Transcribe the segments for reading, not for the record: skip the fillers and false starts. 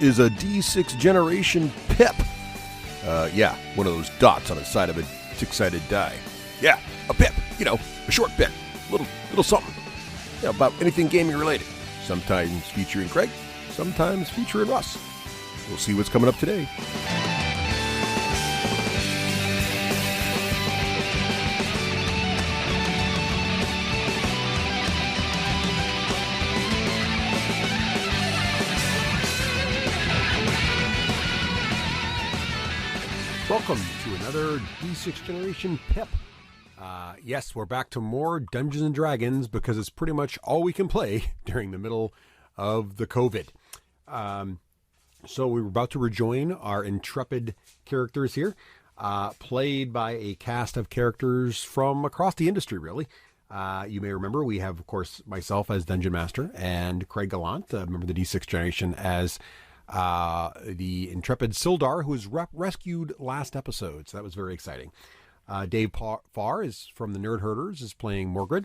is a D6 generation pip. Yeah, one of those dots on the side of a six-sided die. Yeah, a pip. You know, a short pip. Little something. Yeah, about anything gaming related. Sometimes featuring Craig, sometimes featuring Russ. We'll see what's coming up today. Welcome to another D6 Generation Pip. Yes, we're back to more Dungeons & Dragons because it's pretty much all we can play during the middle of the COVID. So we were about to rejoin our intrepid characters here, played by a cast of characters from across the industry, really. You may remember we have, of course, myself as Dungeon Master and Craig Gallant, a member of the D6 Generation, as the intrepid Sildar, who was rescued last episode. So that was very exciting. Dave Farr is from the Nerdherders, is playing Morgred.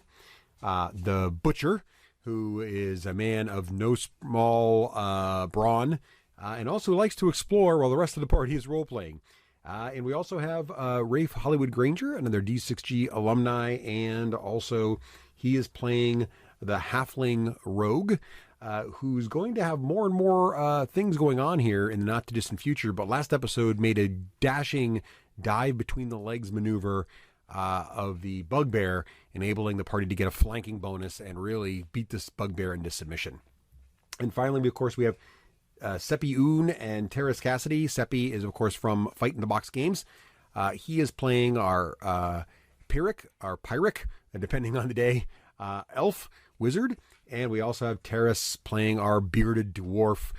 The Butcher, who is a man of no small brawn, and also likes to explore while the rest of the party is role-playing. And we also have Rafe Hollywood Granger, another D6G alumni, and also he is playing the Halfling Rogue, who's going to have more and more things going on here in the not-too-distant future. But last episode made a dashing dive between the legs maneuver of the bugbear, enabling the party to get a flanking bonus and really beat this bugbear into submission. And finally, of course, we have Seppi Oon and Terrace Cassidy. Seppi is, of course, from Fight in the Box Games. He is playing our Pyrrhic, depending on the day, elf wizard. And we also have Terrace playing our bearded dwarf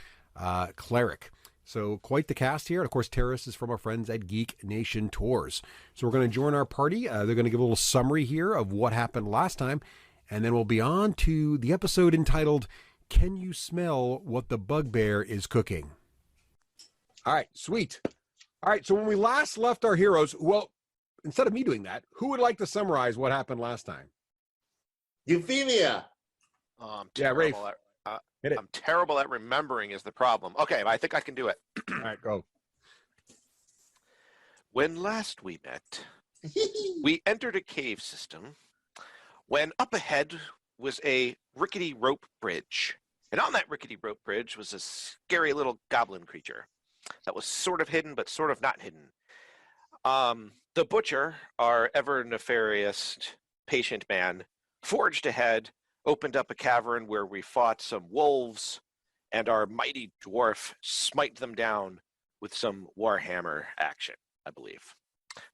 cleric. So quite the cast here. And of course, Terrace is from our friends at Geek Nation Tours. So we're going to join our party. They're going to give a little summary here of what happened last time. And then we'll be on to the episode entitled, Can You Smell What the Bugbear is Cooking? All right, sweet. All right, so when we last left our heroes, well, instead of me doing that, who would like to summarize what happened last time? Euphemia. Rafe. I'm terrible at remembering is the problem. Okay, I think I can do it. All right, go. When last we met, we entered a cave system when up ahead was a rickety rope bridge. And on that rickety rope bridge was a scary little goblin creature that was sort of hidden, but sort of not hidden. The Butcher, our ever nefarious patient man, forged ahead, opened up a cavern where we fought some wolves, and our mighty dwarf smite them down with some Warhammer action, I believe.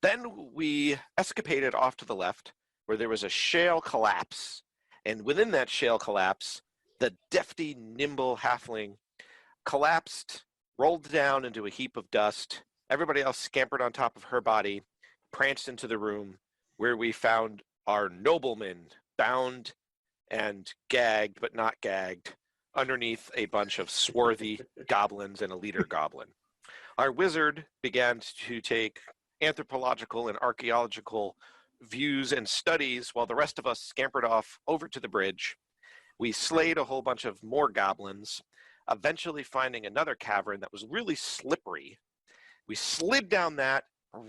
Then we escapaded off to the left, where there was a shale collapse, and within that shale collapse, the defty, nimble halfling collapsed, rolled down into a heap of dust. Everybody else scampered on top of her body, pranced into the room, where we found our nobleman bound and gagged, but not gagged, underneath a bunch of swarthy goblins and a leader goblin. Our wizard began to take anthropological and archaeological views and studies while the rest of us scampered off over to the bridge. We slayed a whole bunch of more goblins, eventually finding another cavern that was really slippery. We slid down that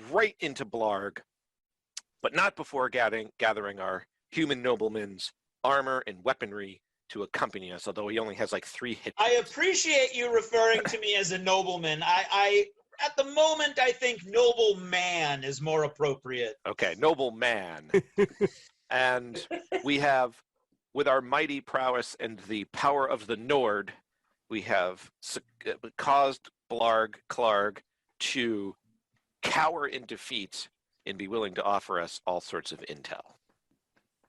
right into Blarg, but not before gathering our human nobleman's armor and weaponry to accompany us, although he only has like 3 hit points. I appreciate you referring to me as a nobleman. I at the moment, I think noble man is more appropriate. Okay, noble man. And we have, with our mighty prowess and the power of the Nord, we have caused Clarg to cower in defeat and be willing to offer us all sorts of intel.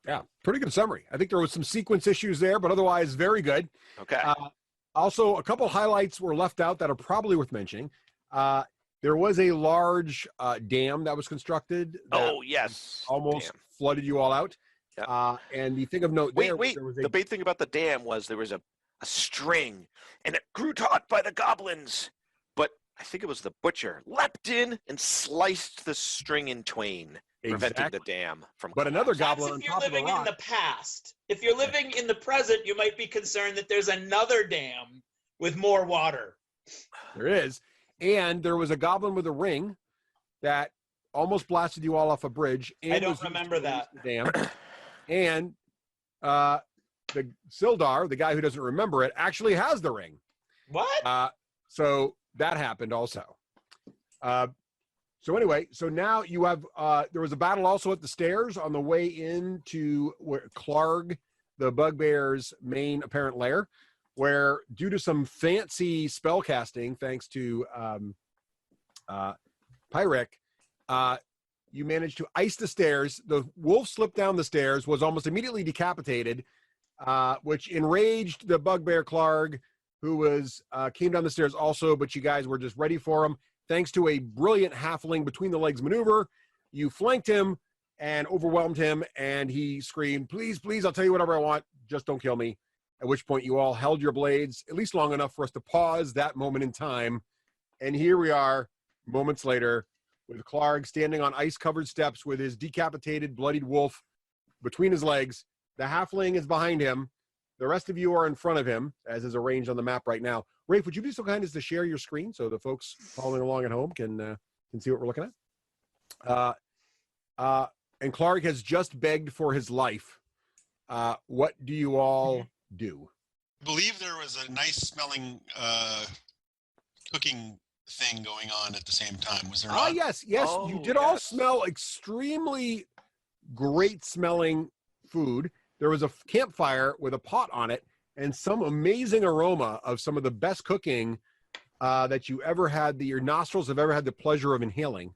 Yeah, pretty good summary. I think there was some sequence issues there, but otherwise very good. Okay. Also, a couple highlights were left out that are probably worth mentioning. There was a large dam that was constructed. That yes. Almost flooded you all out. Yeah. And the thing of note there was the big thing about the dam was there was a string, and it grew taut by the goblins. But I think it was the Butcher leapt in and sliced the string in twain. Preventing the dam from But another That's goblin on if you're top of the living in rock. the past. If you're living in the present, you might be concerned that there's another dam with more water. There is. And there was a goblin with a ring that almost blasted you all off a bridge. And I don't remember that. Dam. And the Sildar, the guy who doesn't remember it, actually has the ring. What? So that happened also. So anyway, so now you have, there was a battle also at the stairs on the way into where Clarg, the bugbear's main apparent lair, where due to some fancy spell casting, thanks to Pyric, you managed to ice the stairs. The wolf slipped down the stairs, was almost immediately decapitated, which enraged the bugbear Clarg, who was came down the stairs also, but you guys were just ready for him. Thanks to a brilliant halfling between the legs maneuver, you flanked him and overwhelmed him, and he screamed, "Please, please, I'll tell you whatever I want, just don't kill me." At which point you all held your blades, at least long enough for us to pause that moment in time. And here we are, moments later, with Clarg standing on ice-covered steps with his decapitated, bloodied wolf between his legs. The halfling is behind him. The rest of you are in front of him, as is arranged on the map right now. Rafe, would you be so kind as to share your screen so the folks following along at home can see what we're looking at? And Clarg has just begged for his life. What do you all do? I believe there was a nice smelling cooking thing going on at the same time. Was there not? Yes. Oh, You did all smell extremely great smelling food. There was a campfire with a pot on it and some amazing aroma of some of the best cooking that you ever had, that your nostrils have ever had the pleasure of inhaling.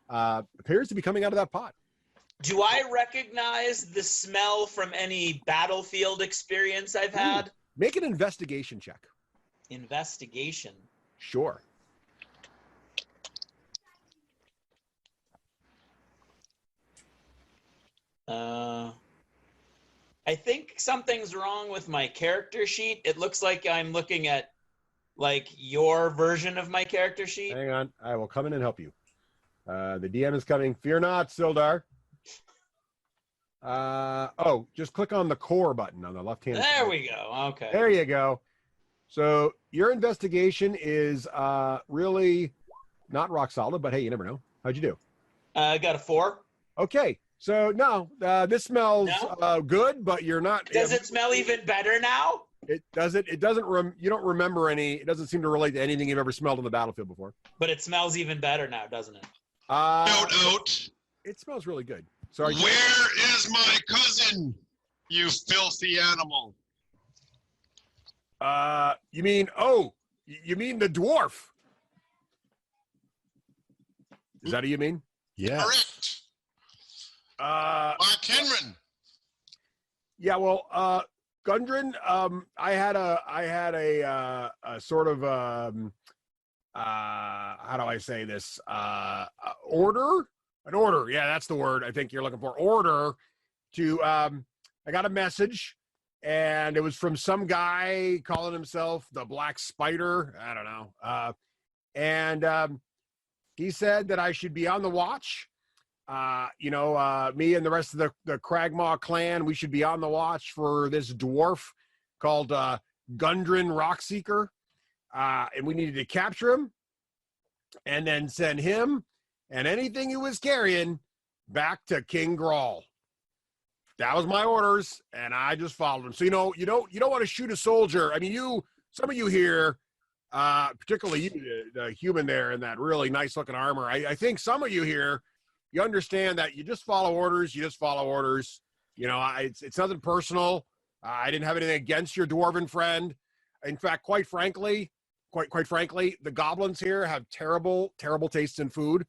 Appears to be coming out of that pot. Do I recognize the smell from any battlefield experience I've had? Make an investigation check. Investigation. Sure. I think something's wrong with my character sheet. It looks like I'm looking at like your version of my character sheet. Hang on. I will come in and help you. The DM is coming. Fear not, Sildar. Just click on the core button on the left-hand side. There we go. Okay. There you go. So your investigation is really not rock solid, but hey, you never know. How'd you do? I got a 4. Okay. So no, this smells good, but you're not. Does it smell even better now? It doesn't. It doesn't. You don't remember any. It doesn't seem to relate to anything you've ever smelled on the battlefield before. But it smells even better now, doesn't it? Out. It smells really good. So Where is my cousin? You filthy animal. You mean? Oh, you mean the dwarf? Is that what you mean? Yeah. Correct. Mark Henry. Yeah. Well, Gundren, I had a sort of how do I say this? Order? An order. Yeah, that's the word I think you're looking for. Order to I got a message, and it was from some guy calling himself the Black Spider. I don't know. And he said that I should be on the watch. Me and the rest of the Cragmaw clan, we should be on the watch for this dwarf called Gundren Rockseeker. And we needed to capture him and then send him and anything he was carrying back to King Grawl. That was my orders, and I just followed him. So, you don't want to shoot a soldier. I mean, some of you here, particularly you, the human there in that really nice looking armor, I think some of you here, you understand that you just follow orders. You just follow orders. It's nothing personal. I didn't have anything against your dwarven friend. In fact, quite frankly, the goblins here have terrible, terrible tastes in food.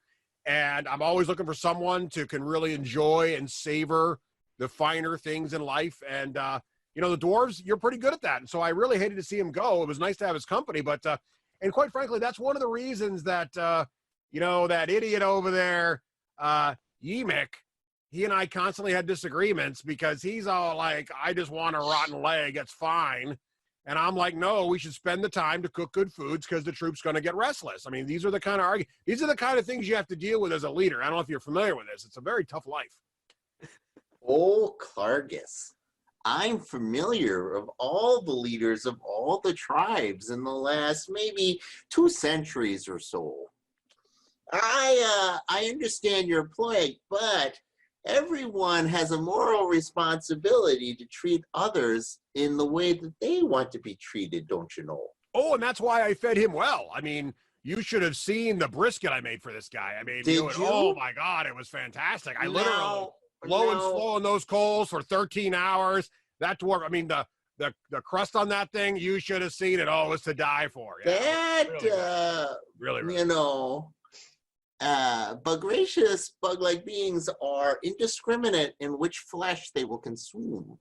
And I'm always looking for someone to can really enjoy and savor the finer things in life. And, the dwarves, you're pretty good at that. And so I really hated to see him go. It was nice to have his company. But, and quite frankly, that's one of the reasons that, that idiot over there, Yemek, he and I constantly had disagreements because he's all like, I just want a rotten leg. It's fine. And I'm like, no, we should spend the time to cook good foods because the troops going to get restless. I mean, these are the kind of things you have to deal with as a leader. I don't know if you're familiar with this. It's a very tough life. Oh, Clargus. I'm familiar of all the leaders of all the tribes in the last maybe 2 centuries or so. I understand your plight, but everyone has a moral responsibility to treat others in the way that they want to be treated, don't you know? Oh, and that's why I fed him well. I mean, you should have seen the brisket I made for this guy. I mean, Did you? you? Oh my God, it was fantastic. I literally low and No. slow on those coals for 13 hours. That dwarf, I mean, the crust on that thing, you should have seen it. Oh, it was to die for. Yeah, That, really good. Really. you know, bugracious, bug-like beings are indiscriminate in which flesh they will consume.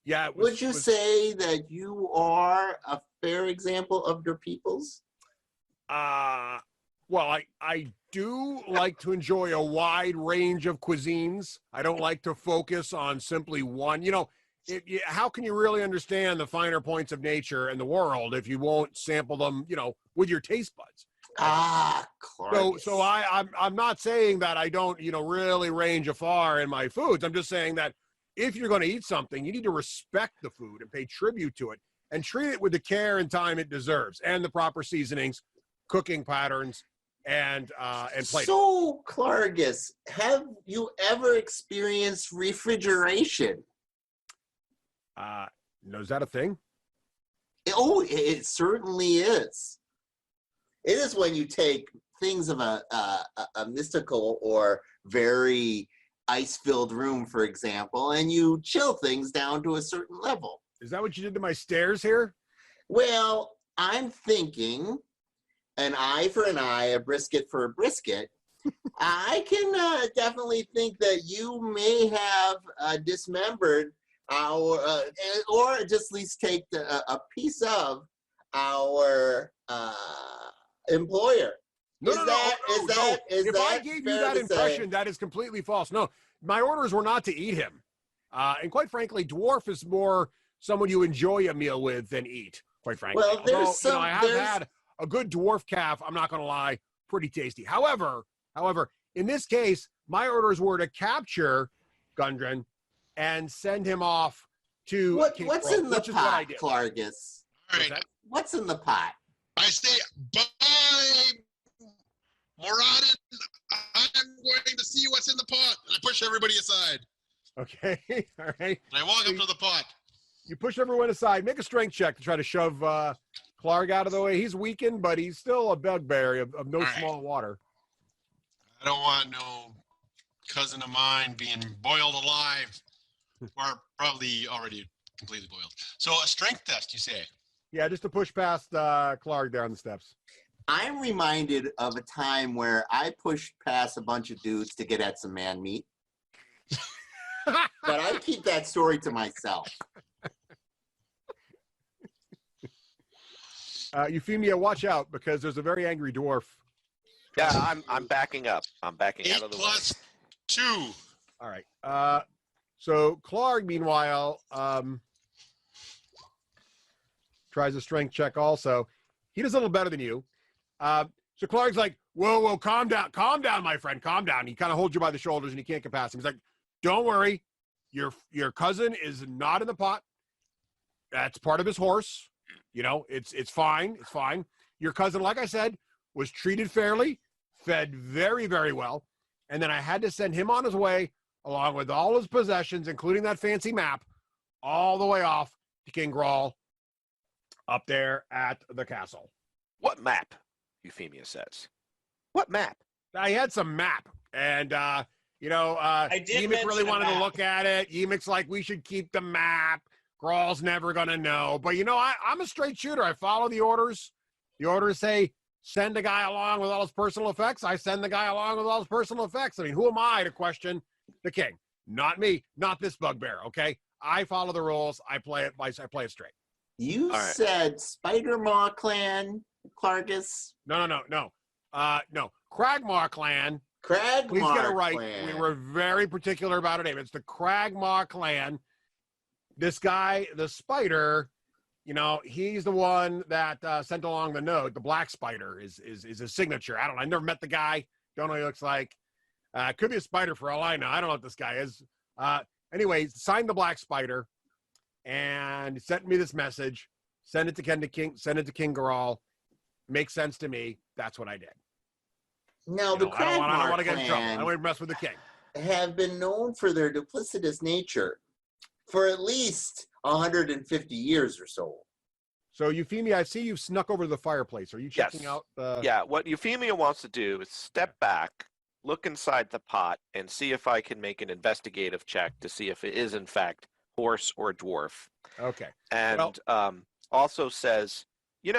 Yeah. Would you say that you are a fair example of your peoples? Well, I do like to enjoy a wide range of cuisines. I don't like to focus on simply one. You know, how can you really understand the finer points of nature and the world if you won't sample them, you know, with your taste buds? Clark. So I'm not saying that I don't, you know, really range afar in my foods. I'm just saying that if you're going to eat something, you need to respect the food and pay tribute to it and treat it with the care and time it deserves and the proper seasonings, cooking patterns, and plating. So, Clargus, have you ever experienced refrigeration? No, is that a thing? Oh, it certainly is. It is when you take things of a mystical or very ice-filled room, for example, and you chill things down to a certain level. Is that what you did to my stairs here? Well, I'm thinking an eye for an eye, a brisket for a brisket. I can definitely think that you may have dismembered our, or just at least take a piece of our employer. If I that gave you fair that to impression, say? that is completely false. No, my orders were not to eat him. And quite frankly, dwarf is more someone you enjoy a meal with than eat, quite frankly. Well, there's Although, I have had a good dwarf calf, I'm not going to lie, pretty tasty. However, in this case, my orders were to capture Gundren and send him off to what's in the pot, Clargus? All right. What's in the pot? I say, bye, Moradin. I'm going to see what's in the pot. And I push everybody aside. Okay, all right. And I walk up to the pot. You push everyone aside. Make a strength check to try to shove Clark out of the way. He's weakened, but he's still a bugbear of no small water. I don't want no cousin of mine being boiled alive, or probably already completely boiled. So a strength test, you say? Yeah, just to push past Clark down the steps. I'm reminded of a time where I pushed past a bunch of dudes to get at some man meat. But I keep that story to myself. Euphemia, watch out, because there's a very angry dwarf. Yeah, I'm backing up. I'm backing 8 out of the way. plus 2. All right. So Clark, meanwhile, tries a strength check also. He does a little better than you. So Clark's like, whoa, calm down, my friend, calm down. He kind of holds you by the shoulders and he can't get past him. He's like, don't worry, your cousin is not in the pot. That's part of his horse. You know, it's fine. It's fine. Your cousin, like I said, was treated fairly, fed very, very well. And then I had to send him on his way, along with all his possessions, including that fancy map, all the way off to King Grawl up there at the castle. What map? Euphemia says. What map? I had some map, and Yemek really wanted to look at it. Yemek's like, we should keep the map. Grawl's never gonna know. But I'm a straight shooter. I follow the orders. The orders say send a guy along with all his personal effects. I send the guy along with all his personal effects. I mean, who am I to question the king? Not me. Not this bugbear. Okay, I follow the rules. I play it straight. You said Spider-Maw clan, Clargus? No. Cragmaw clan. Cragmaw Please get it right. clan. We were very particular about our name. It's the Cragmaw clan. This guy, the spider, he's the one that sent along the note. The black spider is his signature. I never met the guy. Don't know what he looks like. Could be a spider for all I know. I don't know what this guy is. Anyway, signed the Black Spider and sent me this message. Send it to King Garal. Makes sense to me. That's what I did. Now, the I don't want to get in trouble. I clan don't want to mess with the king. have been known for their duplicitous nature for at least 150 years or so. So, Euphemia, I see you've snuck over to the fireplace. Are you checking out the... Yeah, what Euphemia wants to do is step back, look inside the pot, and see if I can make an investigative check to see if it is, in fact, horse or dwarf. Okay. And also says,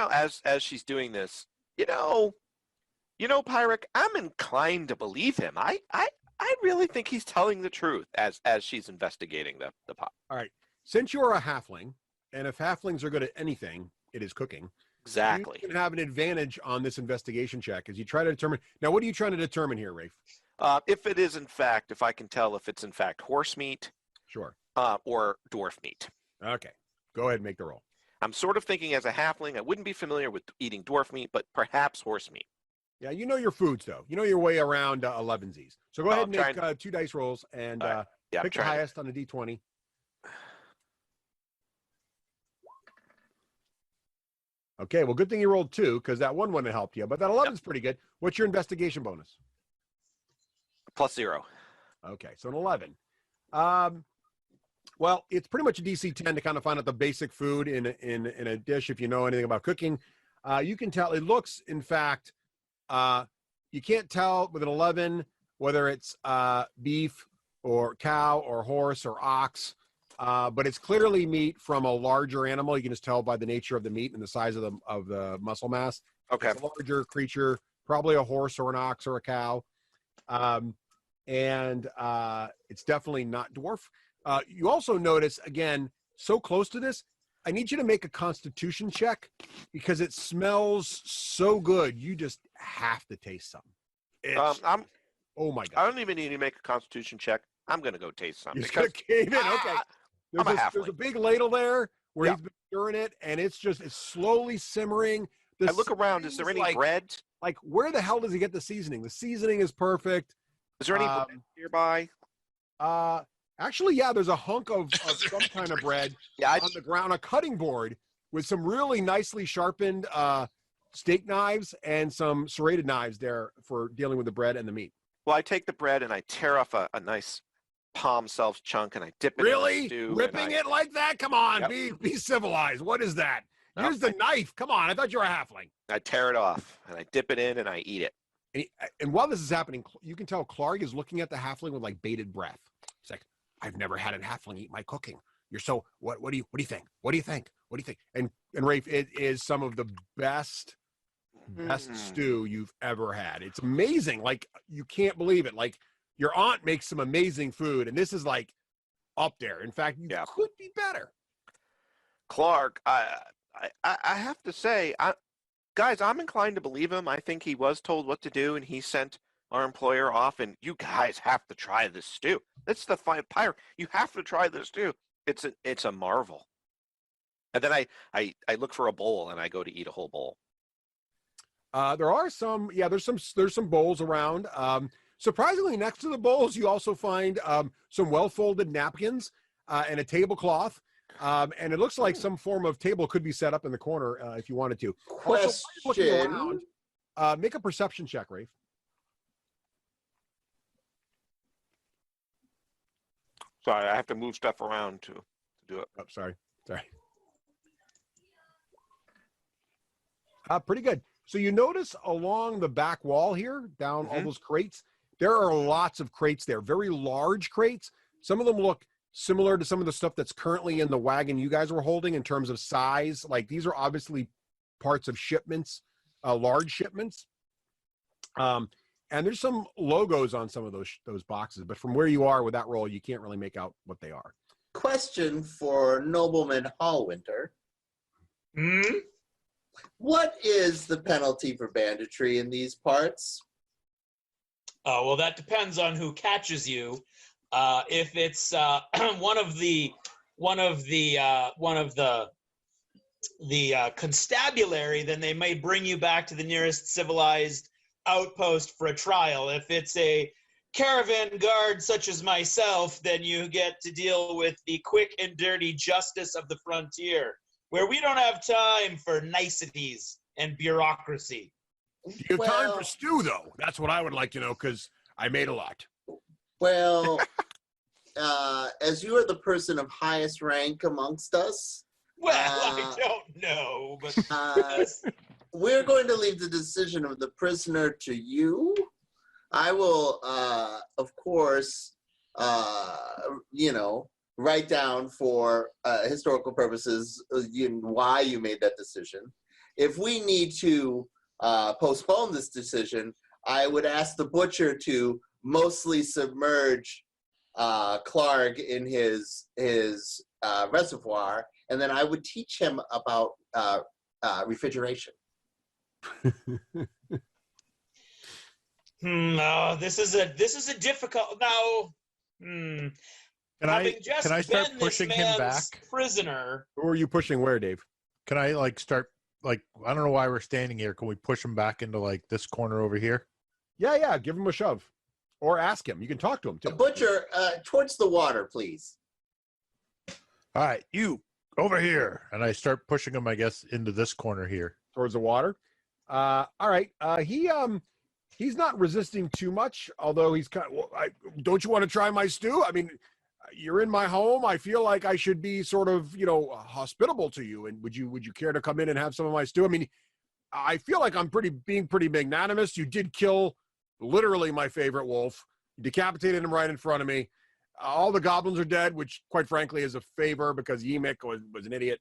as she's doing this, Pyric, I'm inclined to believe him. I really think he's telling the truth as she's investigating the pot. All right. Since you're a halfling, and if halflings are good at anything, it is cooking. Exactly. You can have an advantage on this investigation check as you try to determine. Now, what are you trying to determine here, Rafe? If it is, in fact, if I can tell if it's, in fact, horse meat. Sure. Or dwarf meat. Okay. Go ahead and make the roll. I'm sort of thinking as a halfling, I wouldn't be familiar with eating dwarf meat, but perhaps horse meat. Yeah, you know your foods, though. You know your way around 11Zs. So go ahead and make 2 dice rolls and pick the highest on the D20. Okay, well, good thing you rolled 2 because that one wouldn't have helped you, but that 11's pretty good. What's your investigation bonus? +0. Okay, so an 11. Well, it's pretty much a DC 10 to kind of find out the basic food in a dish if you know anything about cooking. You can tell it looks, in fact, you can't tell with an 11 whether it's beef or cow or horse or ox, but it's clearly meat from a larger animal. You can just tell by the nature of the meat and the size of the muscle mass. Okay. It's a larger creature, probably a horse or an ox or a cow. And it's definitely not dwarf. You also notice, again, so close to this, I need you to make a constitution check because it smells so good. You just have to taste something. Oh my God. I don't even need to make a constitution check. I'm going to go taste something. You're going to cave in? Okay. There's a big ladle there where he's been stirring it, and it's slowly simmering. I look around. Is there any bread? Like, where the hell does he get the seasoning? The seasoning is perfect. Is there any bread nearby? Actually, yeah, there's a hunk of some kind of bread on the ground, a cutting board with some really nicely sharpened steak knives and some serrated knives there for dealing with the bread and the meat. Well, I take the bread and I tear off a nice palm-sized chunk and I dip it in the stew. Ripping it like that? Come on, be civilized. What is that? Here's the knife. Come on, I thought you were a halfling. I tear it off and I dip it in and I eat it. And while this is happening, you can tell Clark is looking at the halfling with like bated breath. It's like, I've never had a halfling eat my cooking. You're so what do you think? What do you think? What do you think? And Rafe, it is some of the best stew you've ever had. It's amazing. Like, you can't believe it. Like, your aunt makes some amazing food, and this is like up there. In fact, you could be better. Clark, I have to say, guys, I'm inclined to believe him. I think he was told what to do, and he sent our employer off, and you guys have to try this stew. It's the pirate. You have to try this stew. It's a marvel. And then I look for a bowl, and I go to eat a whole bowl. There are some, there's some bowls around. Surprisingly, next to the bowls, you also find some well-folded napkins and a tablecloth. And it looks like some form of table could be set up in the corner if you wanted to. Question. Make a perception check, Rafe. Sorry, I have to move stuff around to do it. Oh, sorry. Pretty good. So you notice along the back wall here, down all those crates, there are lots of crates there, very large crates. Some of them look similar to some of the stuff that's currently in the wagon you guys were holding in terms of size. Like, these are obviously parts of shipments, large shipments. And there's some logos on some of those boxes, but from where you are with that roll, you can't really make out what they are. Question for Nobleman Hallwinter. What is the penalty for banditry in these parts? Well, that depends on who catches you. If it's one of the constabulary, then they may bring you back to the nearest civilized outpost for a trial. If it's a caravan guard such as myself, then you get to deal with the quick and dirty justice of the frontier, where we don't have time for niceties and bureaucracy. Do you have time for stew, though? That's what I would like to know, because I made a lot. Well, as you are the person of highest rank amongst us, Well, I don't know, but we're going to leave the decision of the prisoner to you. I will, of course, write down for historical purposes why you made that decision. If we need to postpone this decision, I would ask the butcher to mostly submerge Clark in his reservoir, and then I would teach him about refrigeration. This is a difficult now. Can I start pushing him back? Prisoner. Who are you pushing where, Dave? Can I start I don't know why we're standing here. Can we push him back into this corner over here? Yeah. Give him a shove, or ask him. You can talk to him too. The butcher, towards the water, please. All right, you over here, and I start pushing him, I guess, into this corner here Towards the water. All right. He's not resisting too much, although he's kind of. Don't you want to try my stew? I mean, you're in my home. I feel like I should be sort of, hospitable to you. And would you care to come in and have some of my stew? I mean, I feel like I'm being pretty magnanimous. You did kill literally my favorite wolf. You decapitated him right in front of me. All the goblins are dead, which quite frankly is a favor because Yimik was an idiot.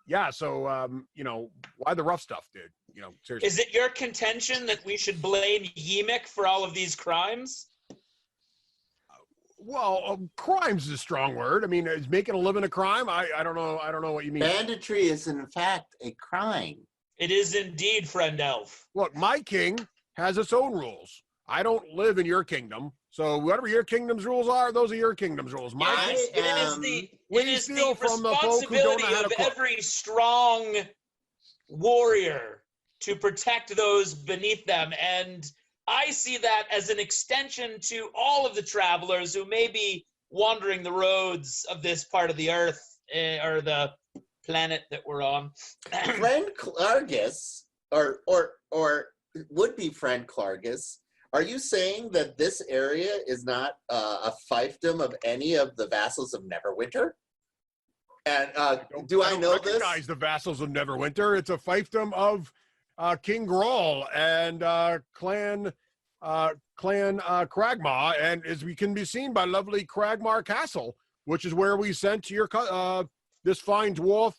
Yeah, so, why the rough stuff, dude? Seriously. Is it your contention that we should blame Yimik for all of these crimes? Well, crimes is a strong word. I mean, is making a living a crime? I don't know what you mean. Banditry is, in fact, a crime. It is indeed, friend elf. Look, my king has its own rules. I don't live in your kingdom. So whatever your kingdom's rules are, those are your kingdom's rules. It is the responsibility of every strong warrior to protect those beneath them. And I see that as an extension to all of the travelers who may be wandering the roads of this part of the earth or the planet that we're on. Friend Clargus, or would-be friend Clargus, are you saying that this area is not a fiefdom of any of the vassals of Neverwinter? And do I know this? I recognize the vassals of Neverwinter. It's a fiefdom of King Grawl and Clan Cragmaw, and as we can be seen by lovely Cragmar Castle, which is where we sent your this fine dwarf.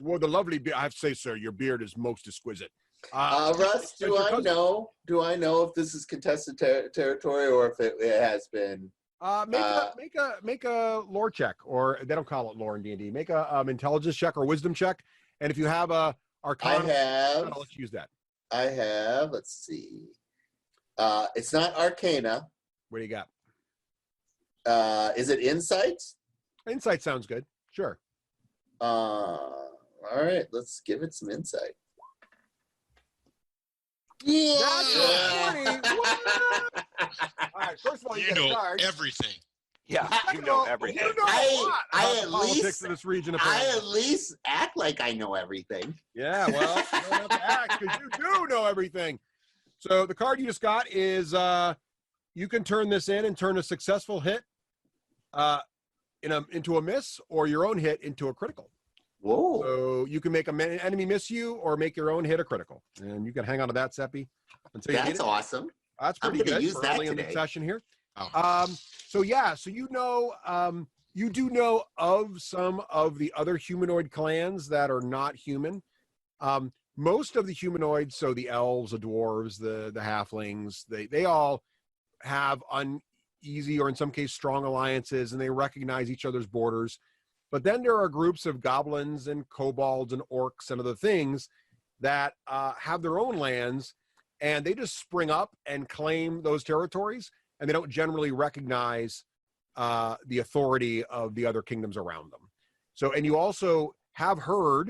Well, the lovely beard. I have to say, sir, your beard is most exquisite. Russ, do I know if this is contested territory or if it has been? Make a lore check, or they don't call it lore in D&D. Make a intelligence check or wisdom check, and if you have a arcana, I'll let you use that. I have. Let's see. It's not arcana. What do you got? Is it insight? Insight sounds good. Sure. All right. Let's give it some insight. Yeah. That's 20. All right. First of all, you know card. everything. Yeah, you know everything. You know a lot about the politics of this region. I at least act like I know everything. Yeah, well, you don't have to act because you do know everything. So the card you just got is you can turn this in and turn a successful hit into a miss, or your own hit into a critical. Whoa. So you can make an enemy miss you or make your own hit a critical. And you can hang on to that, Seppi. That's awesome. That's pretty good for early in the session here. Oh. So you do know of some of the other humanoid clans that are not human. Most of the humanoids, so the elves, the dwarves, the halflings, they all have uneasy or in some case strong alliances, and they recognize each other's borders. But then there are groups of goblins and kobolds and orcs and other things that have their own lands, and they just spring up and claim those territories, and they don't generally recognize the authority of the other kingdoms around them. So, and you also have heard,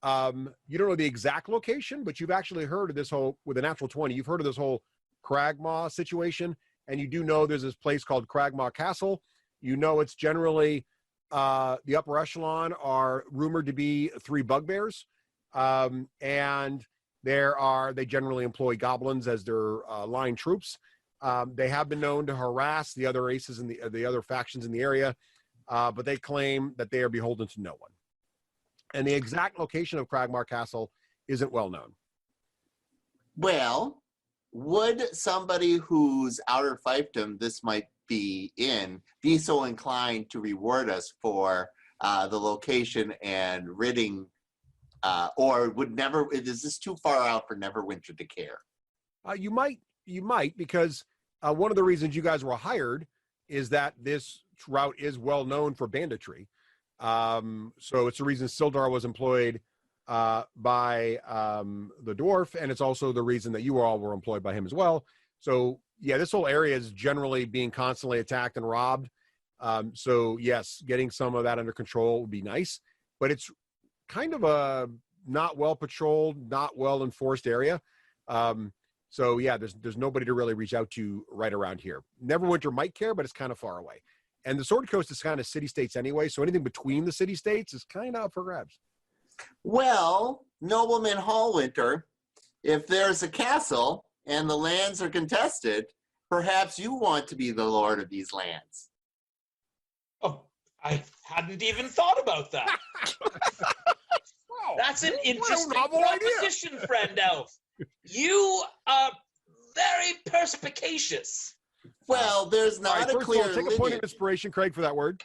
you don't know the exact location, but you've actually heard of this whole, with a natural 20, you've heard of this whole Cragmaw situation, and you do know there's this place called Cragmaw Castle. You know it's generally the upper echelon are rumored to be 3 bugbears, and they generally employ goblins as their line troops. They have been known to harass the other aces in the other factions in the area, but they claim that they are beholden to no one. And the exact location of Cragmaw Castle isn't well known. Well, would somebody whose outer fiefdom this might be in be so inclined to reward us for the location and ridding, or is this too far out for Neverwinter to care? You might, because one of the reasons you guys were hired is that this route is well known for banditry. So it's the reason Sildar was employed by the dwarf, and it's also the reason that you all were employed by him as well. So yeah, this whole area is generally being constantly attacked and robbed. So yes, getting some of that under control would be nice, but it's kind of a not well patrolled, not well enforced area. So yeah, there's nobody to really reach out to right around here. Neverwinter might care, but it's kind of far away. And the Sword Coast is kind of city-states anyway, so anything between the city-states is kind of up for grabs. Well, Nobleman Hallwinter, if there's a castle and the lands are contested, perhaps you want to be the lord of these lands. Oh, I hadn't even thought about that. Wow, That's an interesting novel proposition, friend elf. You are very perspicacious. Well, there's All right, not a first clear of all, take a point of lineage. inspiration, Craig, for that word.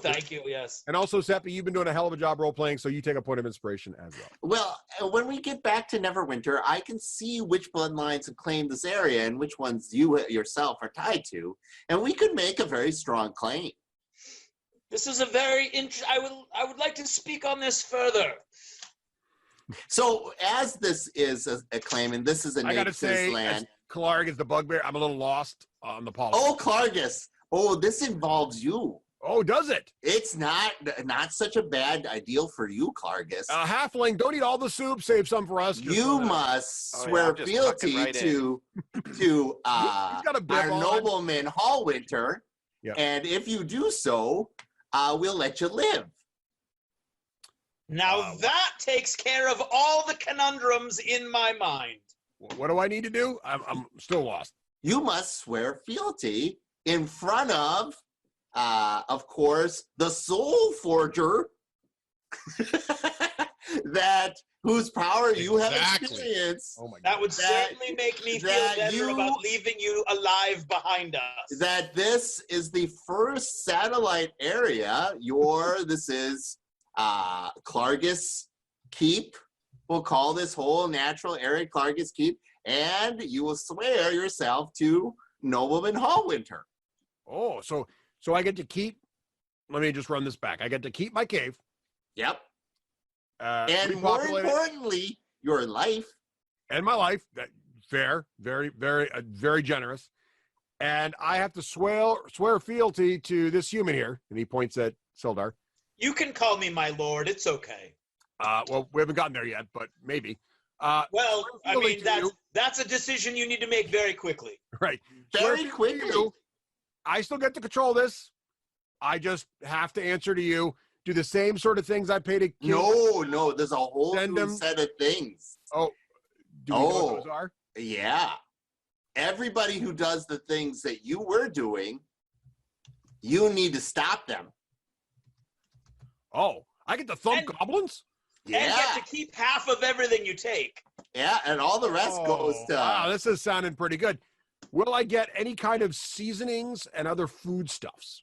Thank you, yes. And also, Seppi, you've been doing a hell of a job role-playing, so you take a point of inspiration as well. Well, when we get back to Neverwinter, I can see which bloodlines have claimed this area and which ones you yourself are tied to, and we could make a very strong claim. This is a very I would like to speak on this further. So, as this is a claim, and this is a I gotta native say, land. as Clark is the bugbear, I'm a little lost on the policy. Oh, Clargus. Oh, this involves you. Oh, does it? It's not such a bad ideal for you, Clargus. Halfling, don't eat all the soup. Save some for us. You must Oh, yeah, swear I'm just fealty tucking right to He's got a bib our on. nobleman Hallwinter, Yep. and if you do so, we'll let you live. Now that takes care of all the conundrums in my mind. What do I need to do? I'm still lost. You must swear fealty in front of course, the Soul Forger, whose power you have Exactly. experienced. Oh my god. That would certainly make me feel better about leaving you alive behind us. That this is the first satellite area. This is Clargus Keep. We'll call this whole natural area Clargus Keep, and you will swear yourself to Nobleman Hallwinter. Oh, so I get to keep. Let me just run this back. I get to keep my cave. Yep. And more repopulate it, importantly, your life. and my life. Fair, very, very, very generous. And I have to swear fealty to this human here. And he points at Sildar. You can call me my lord. It's okay. Well, we haven't gotten there yet, but maybe. Well, I fealty mean, to you. that's a decision you need to make very quickly. Right. Very Swear fealty to quickly. you. I still get to control this. I just have to answer to you. Do the same sort of things I pay to kill. No, there's a whole Send new them- set of things. Oh, do we know what those are? Yeah. Everybody who does the things that you were doing, you need to stop them. Oh, I get to thump And- goblins? And get Yeah. to keep half of everything you take. Yeah, and all the rest goes to Wow, this is sounding pretty good. Will I get any kind of seasonings and other foodstuffs?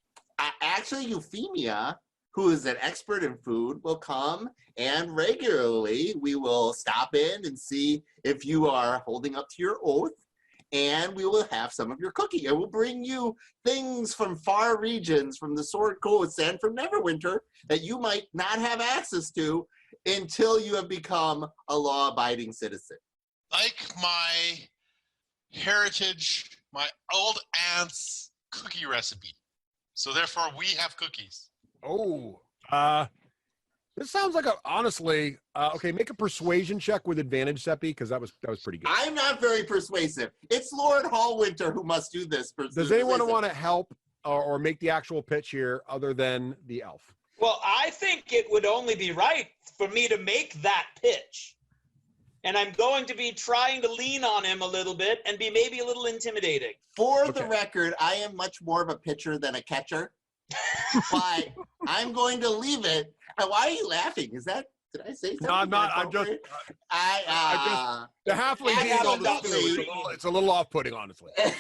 actually Euphemia, who is an expert in food, will come, and regularly we will stop in and see if you are holding up to your oath, and we will have some of your cooking. And we'll bring you things from far regions, from the Sword Coast and from Neverwinter, that you might not have access to until you have become a law-abiding citizen. Like my heritage, my old aunt's cookie recipe. So therefore, we have cookies. Oh, This sounds like honestly, okay, make a persuasion check with advantage, Seppi, because that was pretty good. I'm not very persuasive. It's Lord Hallwinter who must do this. Does anyone want to help or make the actual pitch here other than the elf? Well, I think it would only be right for me to make that pitch. And I'm going to be trying to lean on him a little bit and be maybe a little intimidating. For the record, I am much more of a pitcher than a catcher. But I'm going to leave it. Why are you laughing? Did I say something? No, I'm not. I'm just. The halfling game on the street. It's a little off-putting, honestly. I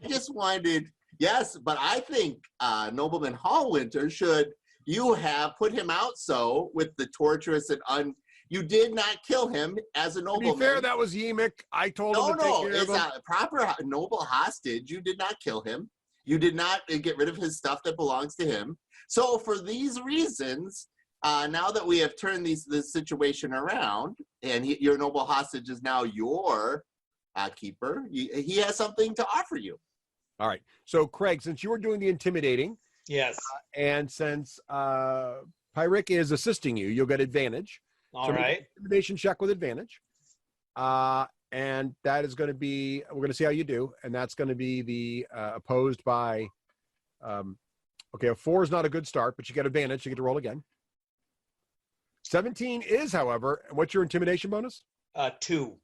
just wanted, yes, but I think Nobleman Hallwinter you have put him out so with the torturous and you did not kill him as a nobleman. To be fair, that was Yemic. I told him to take care of him. It's a proper noble hostage. You did not kill him. You did not get rid of his stuff that belongs to him. So for these reasons, now that we have turned this situation around, and your noble hostage is now your keeper, he has something to offer you. All right. So Craig, since you were doing the intimidating, yes, and since Pyrick is assisting you, you'll get advantage. All right. Intimidation check with advantage. And that is going to be, we're going to see how you do. And that's going to be the opposed by, okay, a 4 is not a good start, but you get advantage. You get to roll again. 17 is, however, what's your intimidation bonus? 2.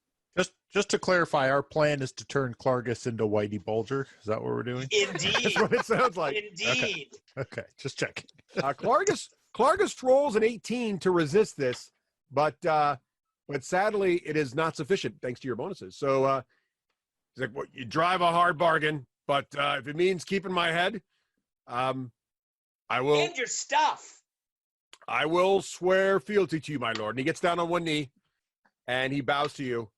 Just to clarify, our plan is to turn Clargus into Whitey Bulger. Is that what we're doing? Indeed. That's what it sounds like. Indeed. Okay, just checking. Clargus rolls an 18 to resist this, but sadly, it is not sufficient thanks to your bonuses. So he's like, well, you drive a hard bargain, but if it means keeping my head, I will. And your stuff. I will swear fealty to you, my lord. And he gets down on one knee, and he bows to you.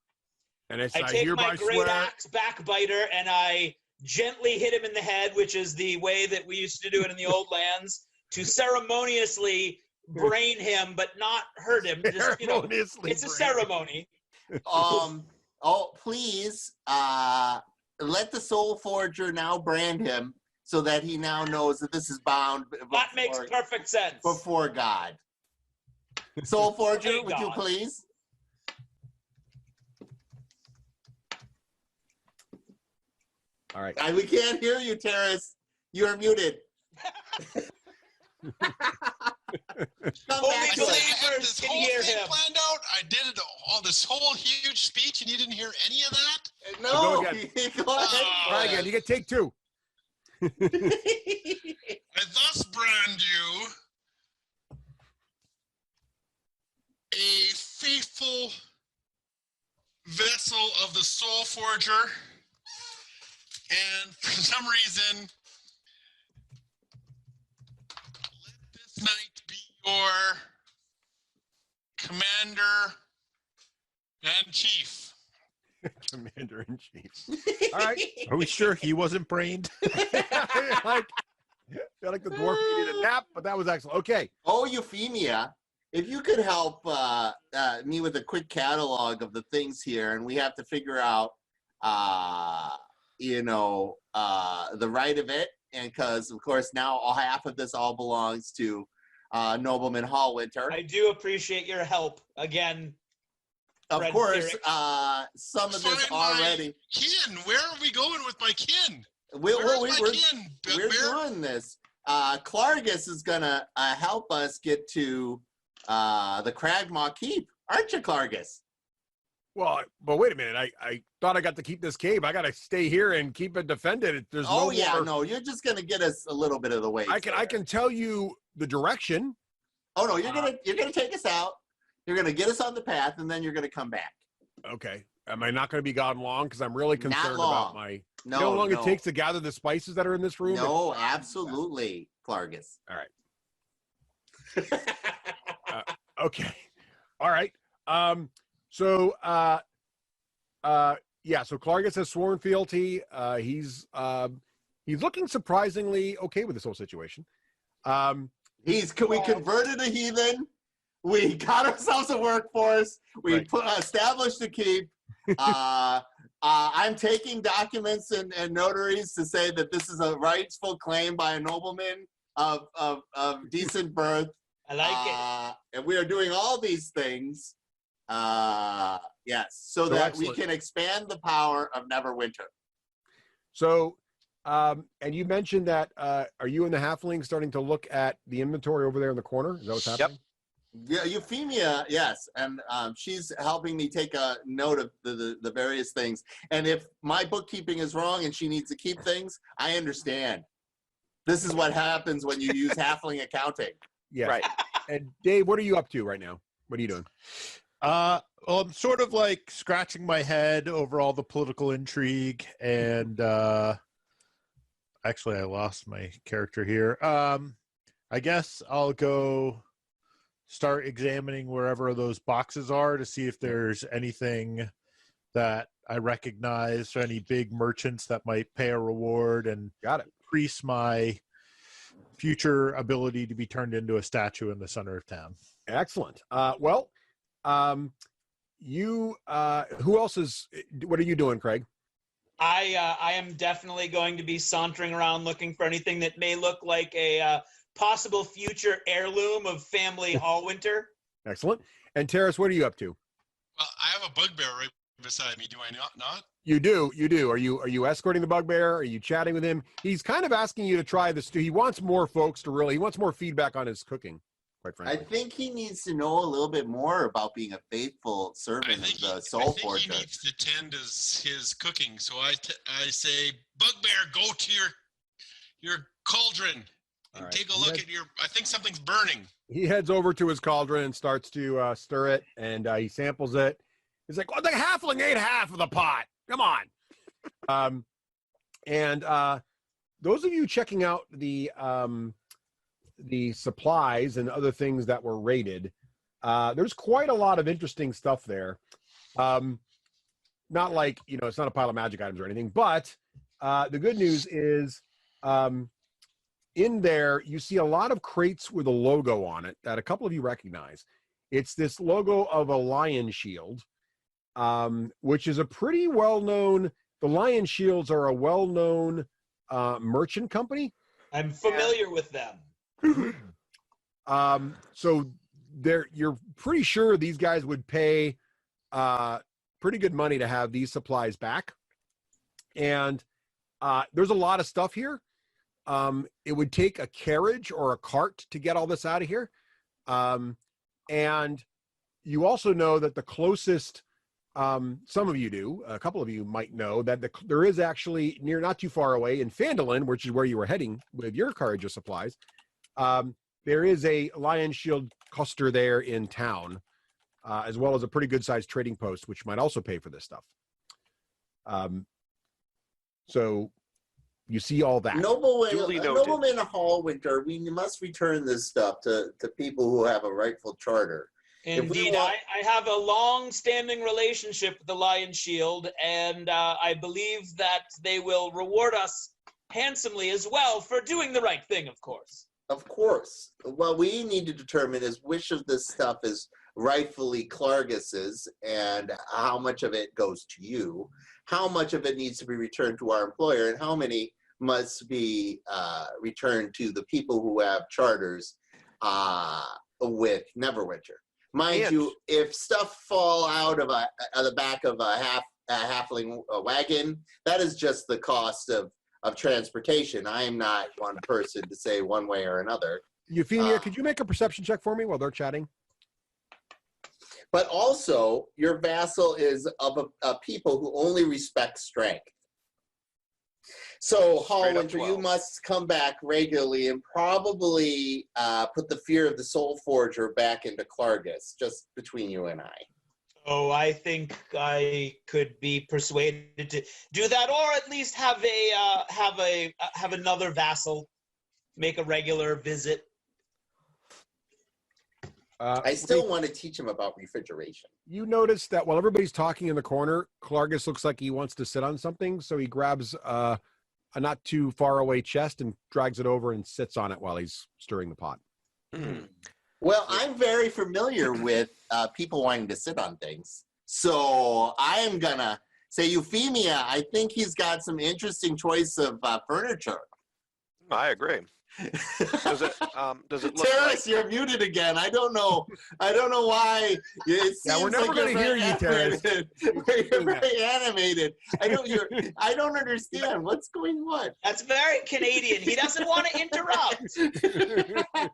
And I take my great axe backbiter, and I gently hit him in the head, which is the way that we used to do it in the old lands, to ceremoniously brain him, but not hurt him. Just, it's a ceremony. Please, let the Soul Forger now brand him so that he now knows that this is bound. That makes perfect sense. Before God. Soul Forger, would you please? All right. We can't hear you, Terrace. You're muted. Only believers can hear him. Planned out. I did it all this whole huge speech, and you didn't hear any of that. No. Go again. Try again. You get take 2. I thus brand you a faithful vessel of the Soul Forger, and for some reason, let this night be your commander and chief. Commander in chief. All right. Are we sure he wasn't brained? I feel like the dwarf needed a nap, but that was excellent. Okay. Oh, Euphemia, if you could help me with a quick catalog of the things here, and we have to figure out, the right of it, and because, of course, now half of this all belongs to Nobleman Hallwinter. I do appreciate your help again. Of course, some of this already. Kin, where are we going with my kin? We're doing this. Clargus is gonna help us get to the Cragmaw Keep, aren't you, Clargus? Well, but wait a minute. I thought I got to keep this cave. I got to stay here and keep it defended. There's no more... no, you're just gonna get us a little bit of the way. I can tell you the direction. Oh no, you're gonna take us out. You're going to get us on the path, and then you're going to come back. Okay. Am I not going to be gone long? Because I'm really concerned about my... You know how long it takes to gather the spices that are in this room? No, absolutely, Clargus. All right. Okay. All right. So Clargus has sworn fealty. He's looking surprisingly okay with this whole situation. We converted a heathen. We got ourselves a workforce. We established a keep. I'm taking documents and notaries to say that this is a rightful claim by a nobleman of decent birth. I like it. And we are doing all these things, yes, so that excellent. we can expand the power of Neverwinter. So, and you mentioned that, are you and the halfling starting to look at the inventory over there in the corner? Is that what's happening? Yeah, Euphemia, yes, and she's helping me take a note of the various things. And if my bookkeeping is wrong and she needs to keep things, I understand. This is what happens when you use halfling accounting. Yeah. Right. And Dave, what are you up to right now? What are you doing? Well, I'm sort of like scratching my head over all the political intrigue, and actually, I lost my character here. I guess I'll go start examining wherever those boxes are to see if there's anything that I recognize, or any big merchants that might pay a reward and increase my future ability to be turned into a statue in the center of town. Excellent. Well, you, who else is, what are you doing, Craig? I am definitely going to be sauntering around looking for anything that may look like a possible future heirloom of family Hallwinter. Excellent. And Terrace, what are you up to? Well, I have a bugbear right beside me. Do I not? You do. Are you escorting the bugbear? Are you chatting with him? He's kind of asking you to try this too. He wants more folks to he wants more feedback on his cooking, quite frankly. I think he needs to know a little bit more about being a faithful servant of the Soul Forger. He needs to tend his cooking. So I say, bugbear, go to your cauldron and take a look at I think something's burning. He heads over to his cauldron and starts to stir it, and he samples it. He's like, "Oh, the halfling ate half of the pot. Come on." And those of you checking out the supplies and other things that were raided, there's quite a lot of interesting stuff there. Not like, it's not a pile of magic items or anything, but the good news is in there, you see a lot of crates with a logo on it that a couple of you recognize. It's this logo of a lion shield, which is a pretty well-known, the Lion Shields are a well-known merchant company. I'm familiar with them. So you're pretty sure these guys would pay pretty good money to have these supplies back. And there's a lot of stuff here. It would take a carriage or a cart to get all this out of here. And you also know that the closest, some of you do, a couple of you might know that there is actually not too far away in Phandalin, which is where you were heading with your carriage of supplies. There is a Lion Shield cluster there in town, as well as a pretty good sized trading post, which might also pay for this stuff. So you see all that. Nobleman Hallwinter, we must return this stuff to people who have a rightful charter. Indeed, I have a long-standing relationship with the Lion Shield, and I believe that they will reward us handsomely as well for doing the right thing, of course. Of course. What we need to determine is which of this stuff is rightfully Clargus's and how much of it goes to you, how much of it needs to be returned to our employer, and how many must be returned to the people who have charters with Neverwinter. Mind you, if stuff fall out of the back of a halfling wagon, that is just the cost of transportation. I am not one person to say one way or another. Euphemia, could you make a perception check for me while they're chatting? But also, your vassal is of a people who only respect strength. So, Hallwinter, you must come back regularly and probably put the fear of the Soul Forger back into Clargus, just between you and I. Oh, I think I could be persuaded to do that, or at least have another vassal make a regular visit. I still want to teach him about refrigeration. You notice that while everybody's talking in the corner, Clargus looks like he wants to sit on something, so he grabs a not too far away chest and drags it over and sits on it while he's stirring the pot. Well, I'm very familiar with people wanting to sit on things. So I am going to say, Euphemia, I think he's got some interesting choice of furniture. I agree. Does it look Terrace, you're muted again. I don't know why. It seems we're never going to hear you, Terrace. You're very animated. I don't understand what's going on. That's very Canadian. He doesn't want to interrupt. I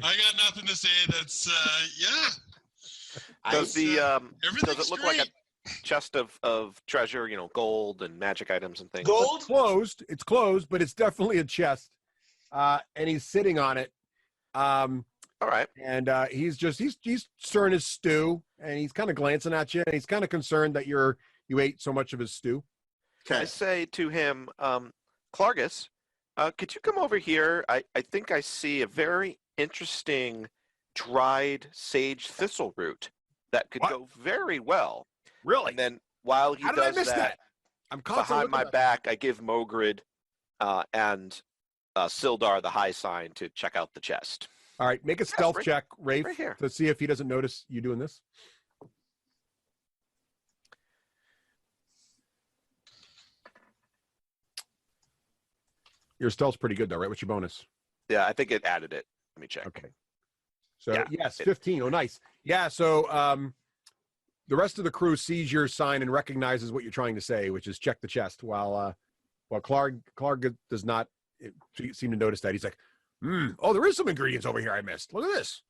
got nothing to say. That's yeah. Does Everything's it look like a chest of treasure, gold and magic items and things? Gold? It's closed, but it's definitely a chest. And he's sitting on it. All right. And he's stirring his stew, and he's kind of glancing at you, and he's kind of concerned that you ate so much of his stew. I Okay. say to him, Clargus, could you come over here? I think I see a very interesting dried sage thistle root that could What? go very well. Really? And then while he How did I does miss that? I'm constantly behind my looking at- back, I give Mogrid and Sildar the high sign to check out the chest. All right, make a stealth right- check, Rafe, right here. to see if he doesn't notice you doing this. Your stealth's pretty good, though, right? What's your bonus? Yeah, I think it added it. Let me check. Okay. So, Yeah, yes, 15. Oh, nice. Yeah, so the rest of the crew sees your sign and recognizes what you're trying to say, which is check the chest, while Clark does not seem to notice that. He's like, oh, there is some ingredients over here I missed. Look at this.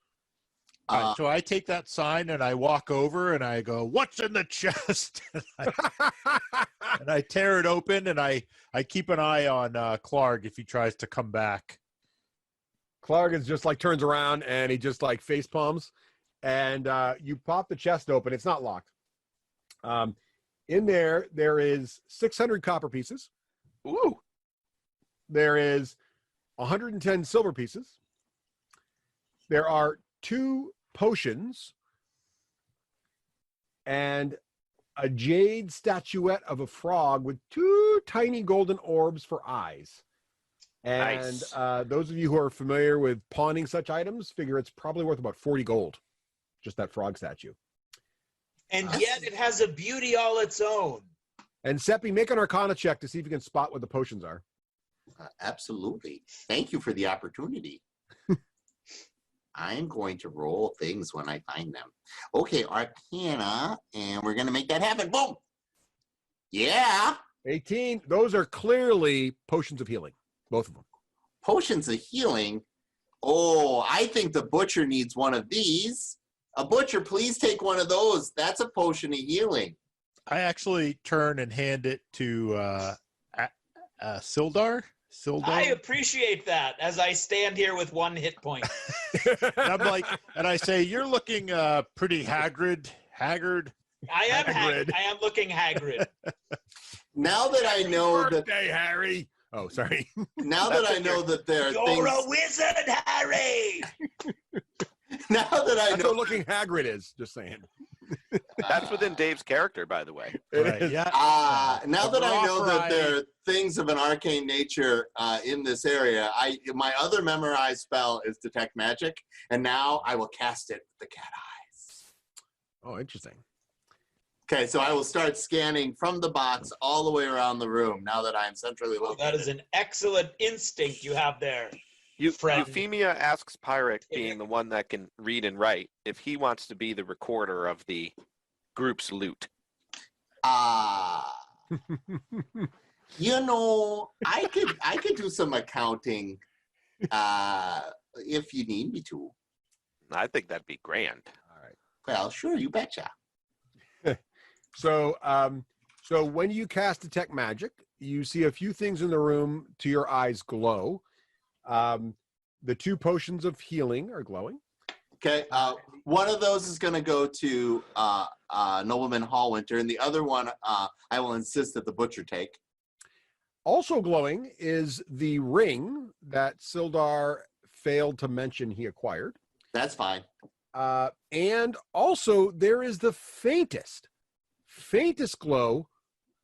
All right, so I take that sign and I walk over and I go, "What's in the chest?" and I tear it open and I keep an eye on Clark if he tries to come back. Clark is just like turns around and he just like face palms, and you pop the chest open. It's not locked. In there is 600 copper pieces. Ooh. There is 110 silver pieces. There are 2 potions and a jade statuette of a frog with 2 tiny golden orbs for eyes. And Nice. Those of you who are familiar with pawning such items figure it's probably worth about 40 gold, just that frog statue. And yet it has a beauty all its own. And Seppi, make an Arcana check to see if you can spot what the potions are. Absolutely. Thank you for the opportunity. I'm going to roll things when I find them. Okay, Arcana, and we're going to make that happen. Boom! Yeah! 18. Those are clearly potions of healing, both of them. Potions of healing. Oh, I think the butcher needs one of these. A butcher, please take one of those. That's a potion of healing. I actually turn and hand it to Sildar. I appreciate that as I stand here with 1 hit point. And I'm like, and I say, "You're looking pretty haggard." I am Hagrid. I am looking Hagrid. Now that I know that, Birthday, Harry. Oh, sorry. now that I know that there are You're things, a wizard, Harry! now that I That's know, what looking Hagrid is. Just saying. That's within Dave's character, by the way. It Right, is. yeah. now that I know that variety. there are things of an arcane nature in this area, my other memorized spell is detect magic, and now I will cast it with the cat eyes. Oh, interesting. Okay, so I will start scanning from the box all the way around the room now that I am centrally Well, located. that is an excellent instinct you have there. Friend. Euphemia asks Pyric, being the one that can read and write, if he wants to be the recorder of the group's loot. I could do some accounting if you need me to. I think that'd be grand. All right. Well, sure, you betcha. So, so when you cast detect magic, you see a few things in the room to your eyes glow. The 2 potions of healing are glowing. Okay, one of those is going to go to Nobleman Hallwinter, and the other one I will insist that the butcher take. Also glowing is the ring that Sildar failed to mention he acquired. That's fine. And also there is the faintest glow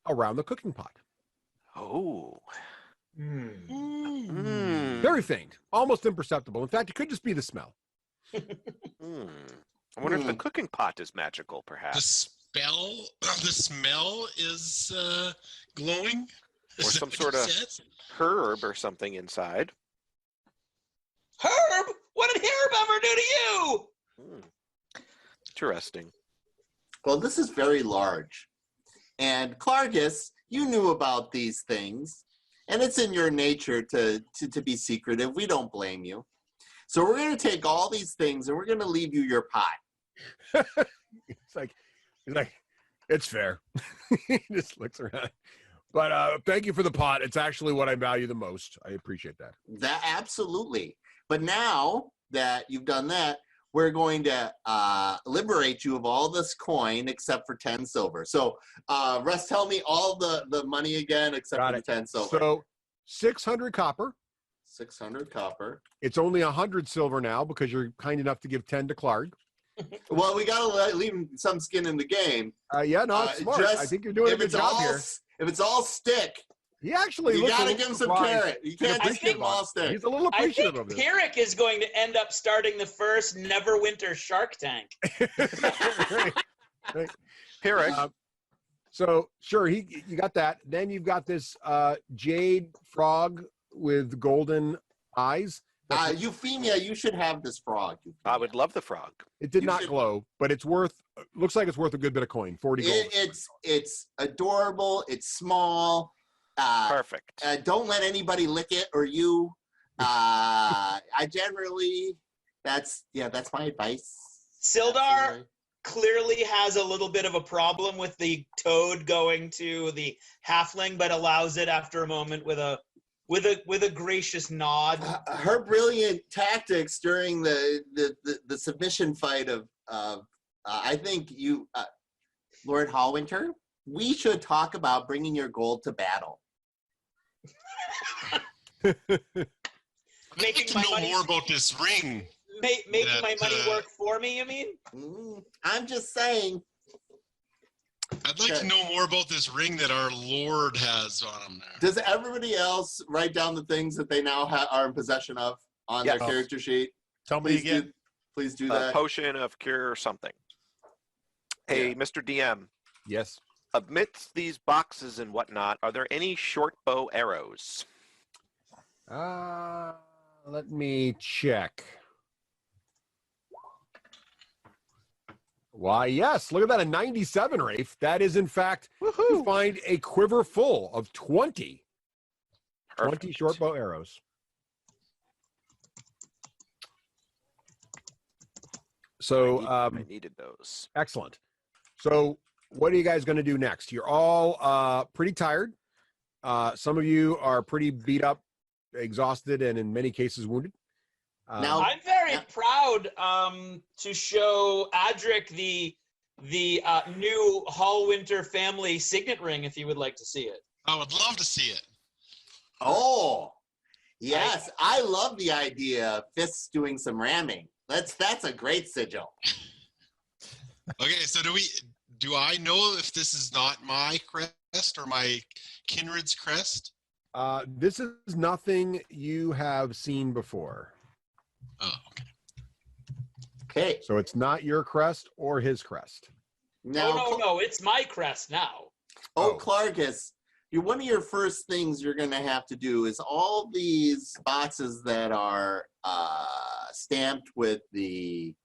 around the cooking pot. Oh. Very faint, almost imperceptible. In fact, it could just be the smell. I wonder if the cooking pot is magical, The perhaps. the smell is glowing. Or Is that some what sort you of said? herb or something inside. What did Harabummer do to you? Interesting. Well, this is very large. And Clargus, you knew about these things, and it's in your nature to be secretive. We don't blame you. So we're going to take all these things, and we're going to leave you your pot. It's like, it's fair. He just looks around. But thank you for the pot. It's actually what I value the most. I appreciate that. That absolutely. But now that you've done that, we're going to liberate you of all this coin except for 10 silver. So, Russ, tell me all the money again except for the 10 silver. So, 600 copper. 600 copper. It's only 100 silver now because you're kind enough to give 10 to Clark. Well, we got to leave him some skin in the game. Yeah, no, it's smart. I think you're doing a good job here. If it's all stick, he actually you got to give him some carrot. You can't just give him all stick. He's a little appreciative of this. Pierrick is going to end up starting the first Neverwinter Shark Tank. Right. Pierrick. So, sure, you got that. Then you've got this jade frog with golden eyes. Euphemia, you should have this frog. Euphemia. I would love the frog. It did not glow, but it's looks like it's worth a good bit of coin, 40 gold. It's adorable. It's small. Perfect. Don't let anybody lick it or you. I generally, that's my advice. Sildar clearly has a little bit of a problem with the toad going to the halfling, but allows it after a moment with a gracious nod. Her brilliant tactics during the submission fight of I think you, Lord Hallwinter, we should talk about bringing your gold to battle. I'd like to know more about this ring. Making my money work for me, you mean? I'm just saying. I'd like to know more about this ring that our Lord has on him there. Does everybody else write down the things that they now are in possession of on their character sheet? Tell me again. Please do that. Potion of cure or something. Hey, Mr. DM. Yes. Amidst these boxes and whatnot, are there any short bow arrows? Let me check. Why, yes. Look at that, a 97, Rafe. That is, in fact, you find a quiver full of 20. Perfect. 20 short bow arrows. So, I needed those. Excellent. So, what are you guys going to do next? You're all pretty tired. Some of you are pretty beat up, exhausted, and in many cases wounded. Now, I'm very proud to show Adric the new Hallwinter family signet ring, if you would like to see it. I would love to see it. Oh, yes. I love the idea of Fists doing some ramming. That's a great sigil. Okay, so do I know if this is not my crest or my kindred's crest? This is nothing you have seen before. Oh, okay. Okay. So it's not your crest or his crest. Now, No, it's my crest now. Clargus, one of your first things you're going to have to do is all these boxes that are stamped with the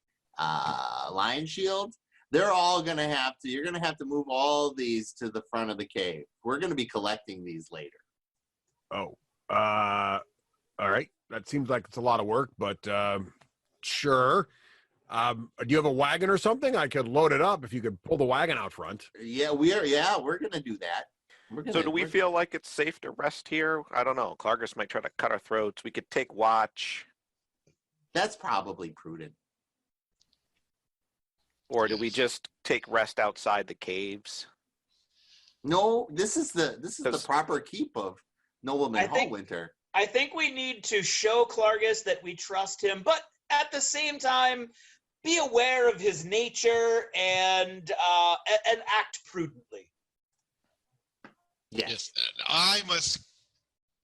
lion shield, they're all going to you're going to have to move all these to the front of the cave. We're going to be collecting these later. Oh, all right. That seems like it's a lot of work, but sure. Do you have a wagon or something? I could load it up if you could pull the wagon out front. Yeah, we're going to do that. So do we feel like it's safe to rest here? I don't know. Clargus might try to cut our throats. We could take watch. That's probably prudent. Or do we just take rest outside the caves? No, this is the proper keep of Nobleman Hallwinter. I think we need to show Clargus that we trust him, but at the same time, be aware of his nature and act prudently. Yes. I must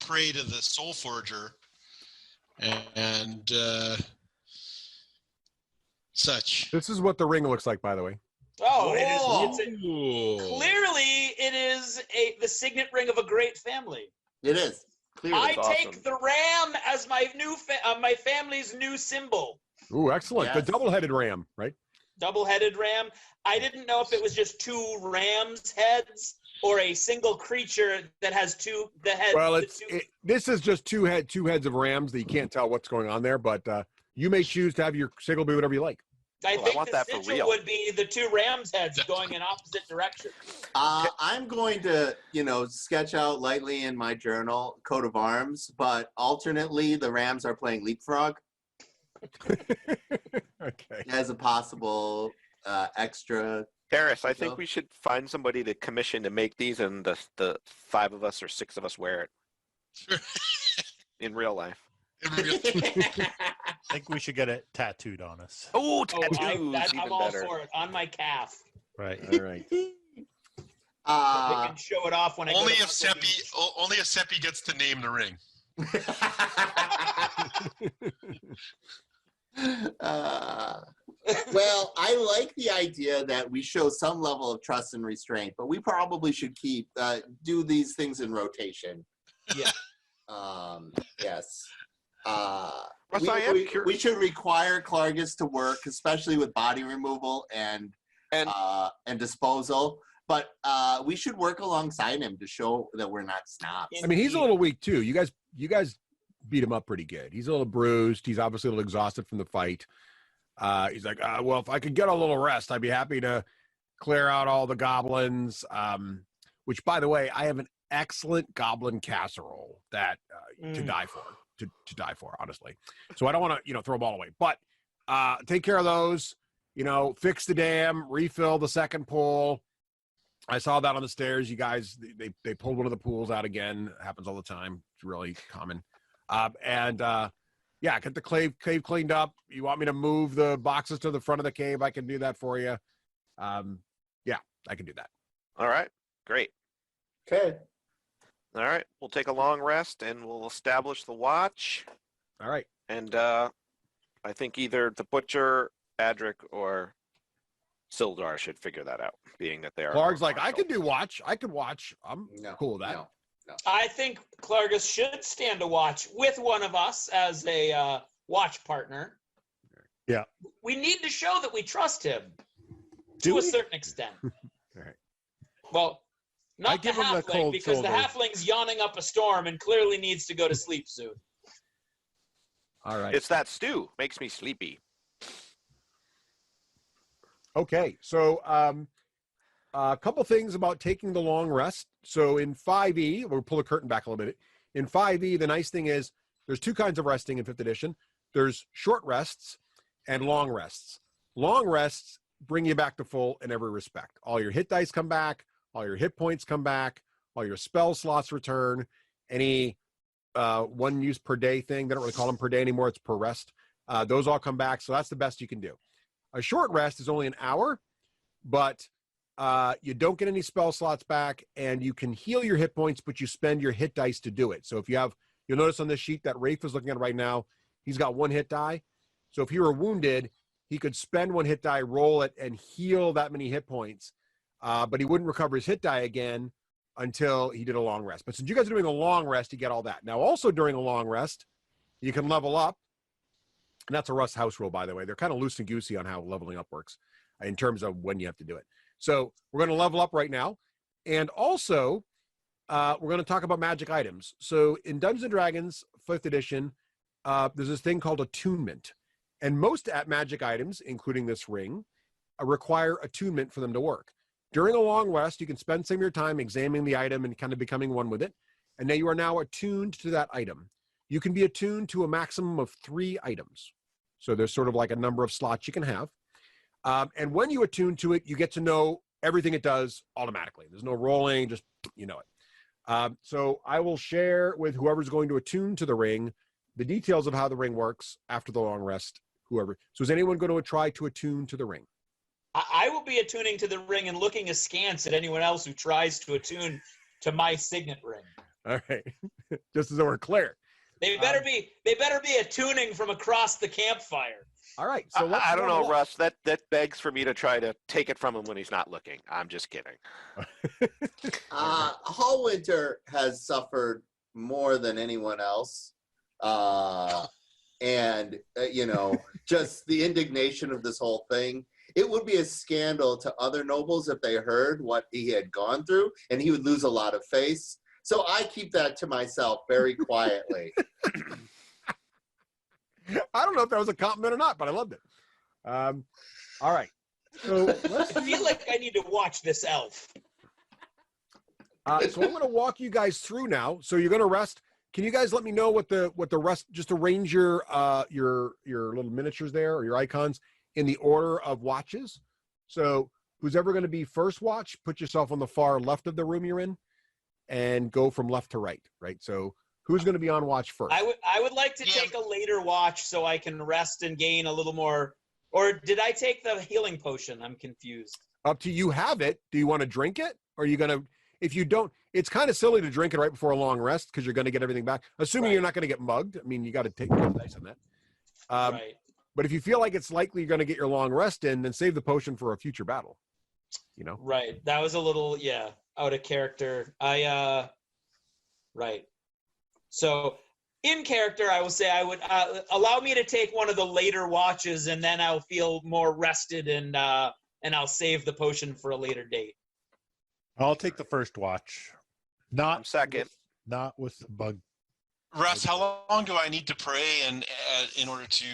pray to the Soul Forger and such. This is what the ring looks like, by the way. Oh, clearly it is the signet ring of a great family. It is. I take the ram as my new my family's new symbol. Ooh, excellent. Yes. The double-headed ram, right? Double-headed ram. I didn't know if it was just two rams' heads or a single creature that has the heads. Well, this is just two heads of rams that you can't tell what's going on there, but you may choose to have your sigil be whatever you like. I think the sigil would be the two rams' heads going in opposite directions. I'm going to, sketch out lightly in my journal coat of arms, but alternately the Rams are playing leapfrog. Okay. As a possible extra. Harris, I think we should find somebody to commission to make these, and the 5 of us or 6 of us wear it in real life. I think we should get it tattooed on us. Oh, tattoos! Even I'm all better. for it. On my calf. Right. All right. I can show it off when only if Seppi gets to name the ring. Well, I like the idea that we show some level of trust and restraint, but we probably should do these things in rotation. Yeah. Yes. Russ, we should require Clargus to work, especially with body removal and disposal. But we should work alongside him to show that we're not snobs. I mean, he's a little weak too. You guys beat him up pretty good. He's a little bruised. He's obviously a little exhausted from the fight. He's like, well, if I could get a little rest, I'd be happy to clear out all the goblins. Which, by the way, I have an excellent goblin casserole that to die for. To die for, honestly. So I don't want to, throw them all away. But take care of those. Fix the dam, refill the second pool. I saw that on the stairs. You guys, they pulled one of the pools out again. It happens all the time. It's really common. Get the cave cleaned up. You want me to move the boxes to the front of the cave? I can do that for you. I can do that. All right, great. Okay. All right, we'll take a long rest and we'll establish the watch. All right. And I think either the butcher, Adric, or Sildar should figure that out, being that they are. Clark's like, I can do watch. I could watch. I'm cool with that. No. I think Clargus should stand a watch with one of us as a watch partner. Yeah. We need to show that we trust him to a certain extent. All right. Well, not the give him the halfling, cold because shoulder. the halfling's yawning up a storm and clearly needs to go to sleep soon. All right. It's that stew. Makes me sleepy. Okay, so a couple things about taking the long rest. So in 5e, we'll pull the curtain back a little bit. In 5e, the nice thing is there's 2 kinds of resting in 5th edition. There's short rests and long rests. Long rests bring you back to full in every respect. All your hit dice come back, all your hit points come back, all your spell slots return, any 1 use per day thing. They don't really call them per day anymore. It's per rest. Those all come back, so that's the best you can do. A short rest is only an hour, but you don't get any spell slots back, and you can heal your hit points, but you spend your hit dice to do it. So if you'll notice on this sheet that Rafe is looking at right now, he's got 1 hit die. So if he were wounded, he could spend 1 hit die, roll it, and heal that many hit points, but he wouldn't recover his hit die again until he did a long rest. But since you guys are doing a long rest, you get all that. Now, also during a long rest, you can level up. And that's a Russ house rule, by the way. They're kind of loose and goosey on how leveling up works in terms of when you have to do it. So we're going to level up right now. And also, we're going to talk about magic items. So in Dungeons & Dragons 5th edition, there's this thing called attunement. And most magic items, including this ring, require attunement for them to work. During a long rest, you can spend some of your time examining the item and kind of becoming one with it. And now you are now attuned to that item. You can be attuned to a maximum of 3 items. So there's sort of like a number of slots you can have. And when you attune to it, you get to know everything it does automatically. There's no rolling, just you know it. So I will share with whoever's going to attune to the ring the details of how the ring works after the long rest, whoever. So is anyone going to try to attune to the ring? I will be attuning to the ring and looking askance at anyone else who tries to attune to my signet ring. All right. Just as we're clear. They better be attuning from across the campfire. All right. So I don't know, Russ. That begs for me to try to take it from him when he's not looking. I'm just kidding. Hallwinter has suffered more than anyone else. And, just the indignation of this whole thing. It would be a scandal to other nobles if they heard what he had gone through, and he would lose a lot of face. So I keep that to myself very quietly. I don't know if that was a compliment or not, but I loved it. All right. So I feel like I need to watch this elf. So I'm going to walk you guys through now. So you're going to rest. Can you guys let me know what the rest? Just arrange your little miniatures there or your icons in the order of watches. So who's ever going to be first watch, put yourself on the far left of the room you're in, and go from left to right. Right. So who's going to be on watch first? I would like to take a later watch so I can rest and gain a little more. Or did I take the healing potion? I'm confused. Up to you. Have it. Do you want to drink it? Or are you going to? If you don't, it's kind of silly to drink it right before a long rest because you're going to get everything back. Assuming you're not going to get mugged. I mean, you got to take nice on that. Right. But if you feel like it's likely you're going to get your long rest in, then save the potion for a future battle. Right. That was a little, out of character. Right. So in character, I will say I would allow me to take one of the later watches, and then I'll feel more rested, and I'll save the potion for a later date. I'll take the first watch. I'm second. Not with the bug. Russ, how long do I need to pray and in order to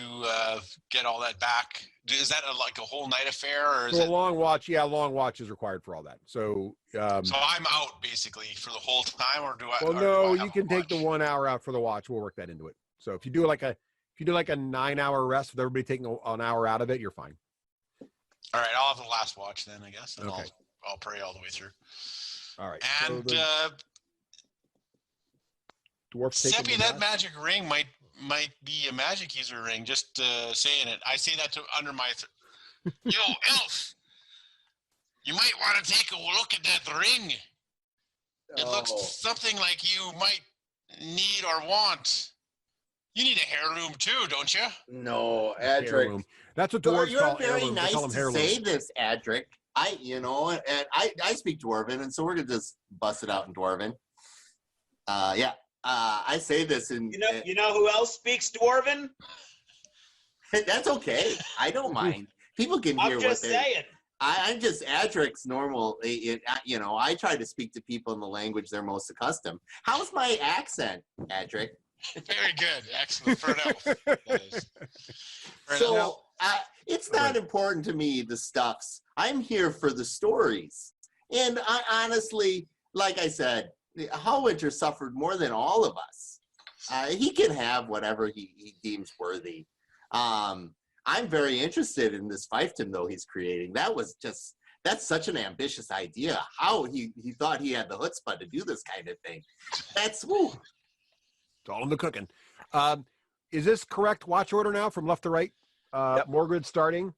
get all that back? Is that like a whole night affair, or is So it a long watch? Yeah, long watch is required for all that. So, so I'm out basically for the whole time, or do I? well, or no, do I you can take the 1 hour out for the watch. We'll work that into it. So if you do like a 9-hour rest with everybody taking an hour out of it, you're fine. All right, I'll have the last watch then, I guess, and Okay. I'll pray all the way through. All right. And so dwarf taking Seppi, the that last- magic ring might be a magic user ring. Just saying it. I say that to under my. Yo, elf! You might want to take a look at that ring. It looks something like you might need or want. You need a heirloom too, don't you? No, Adric. Heirloom. That's what dwarves You're call very heirloom. They nice call them to heirlooms. say this, Adric. I speak Dwarven, and so we're gonna just bust it out in Dwarven. I say this in. You know who else speaks Dwarven? That's okay. I don't mind. People can hear I'm just what they're. saying. I'm just Adric's normal. I try to speak to people in the language they're most accustomed. How's my accent, Adric? Very good. Excellent for an elf. That is. For an elf. So it's not important to me, the stuffs. I'm here for the stories. And I honestly, like I said, Hallwinter suffered more than all of us. He can have whatever he deems worthy. I'm very interested in this fiefdom, though, he's creating. That's such an ambitious idea. How he thought he had the chutzpah to do this kind of thing. That's, woo. It's all in the cooking. Is this correct watch order now from left to right? Yep. Morgrid starting,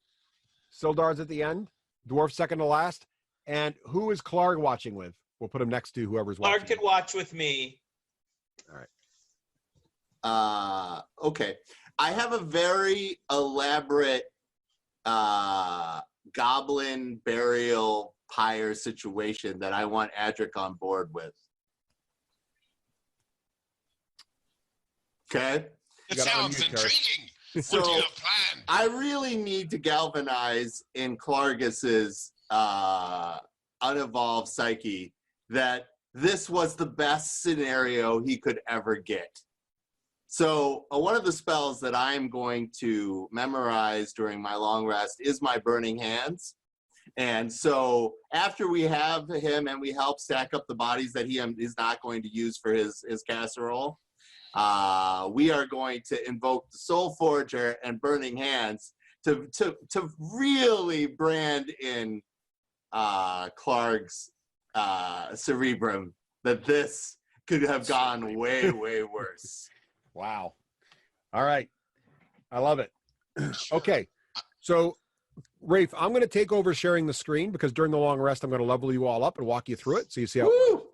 Sildar's at the end, Dwarf second to last, and who is Clark watching with? We'll put him next to whoever's watching. Clark can watch with me. All right. Okay. I have a very elaborate goblin burial pyre situation that I want Adric on board with. Okay? It sounds intriguing. So what do you have planned? I really need to galvanize in Clargus's unevolved psyche that this was the best scenario he could ever get. So one of the spells that I'm going to memorize during my long rest is my Burning Hands. And so after we have him and we help stack up the bodies that he is not going to use for his casserole, we are going to invoke the Soul Forger and Burning Hands to really brand in Clark's cerebrum that this could have gone way, way worse. Wow. All right. I love it. Okay. So, Rafe, I'm going to take over sharing the screen because during the long rest, I'm going to level you all up and walk you through it so you see how it works.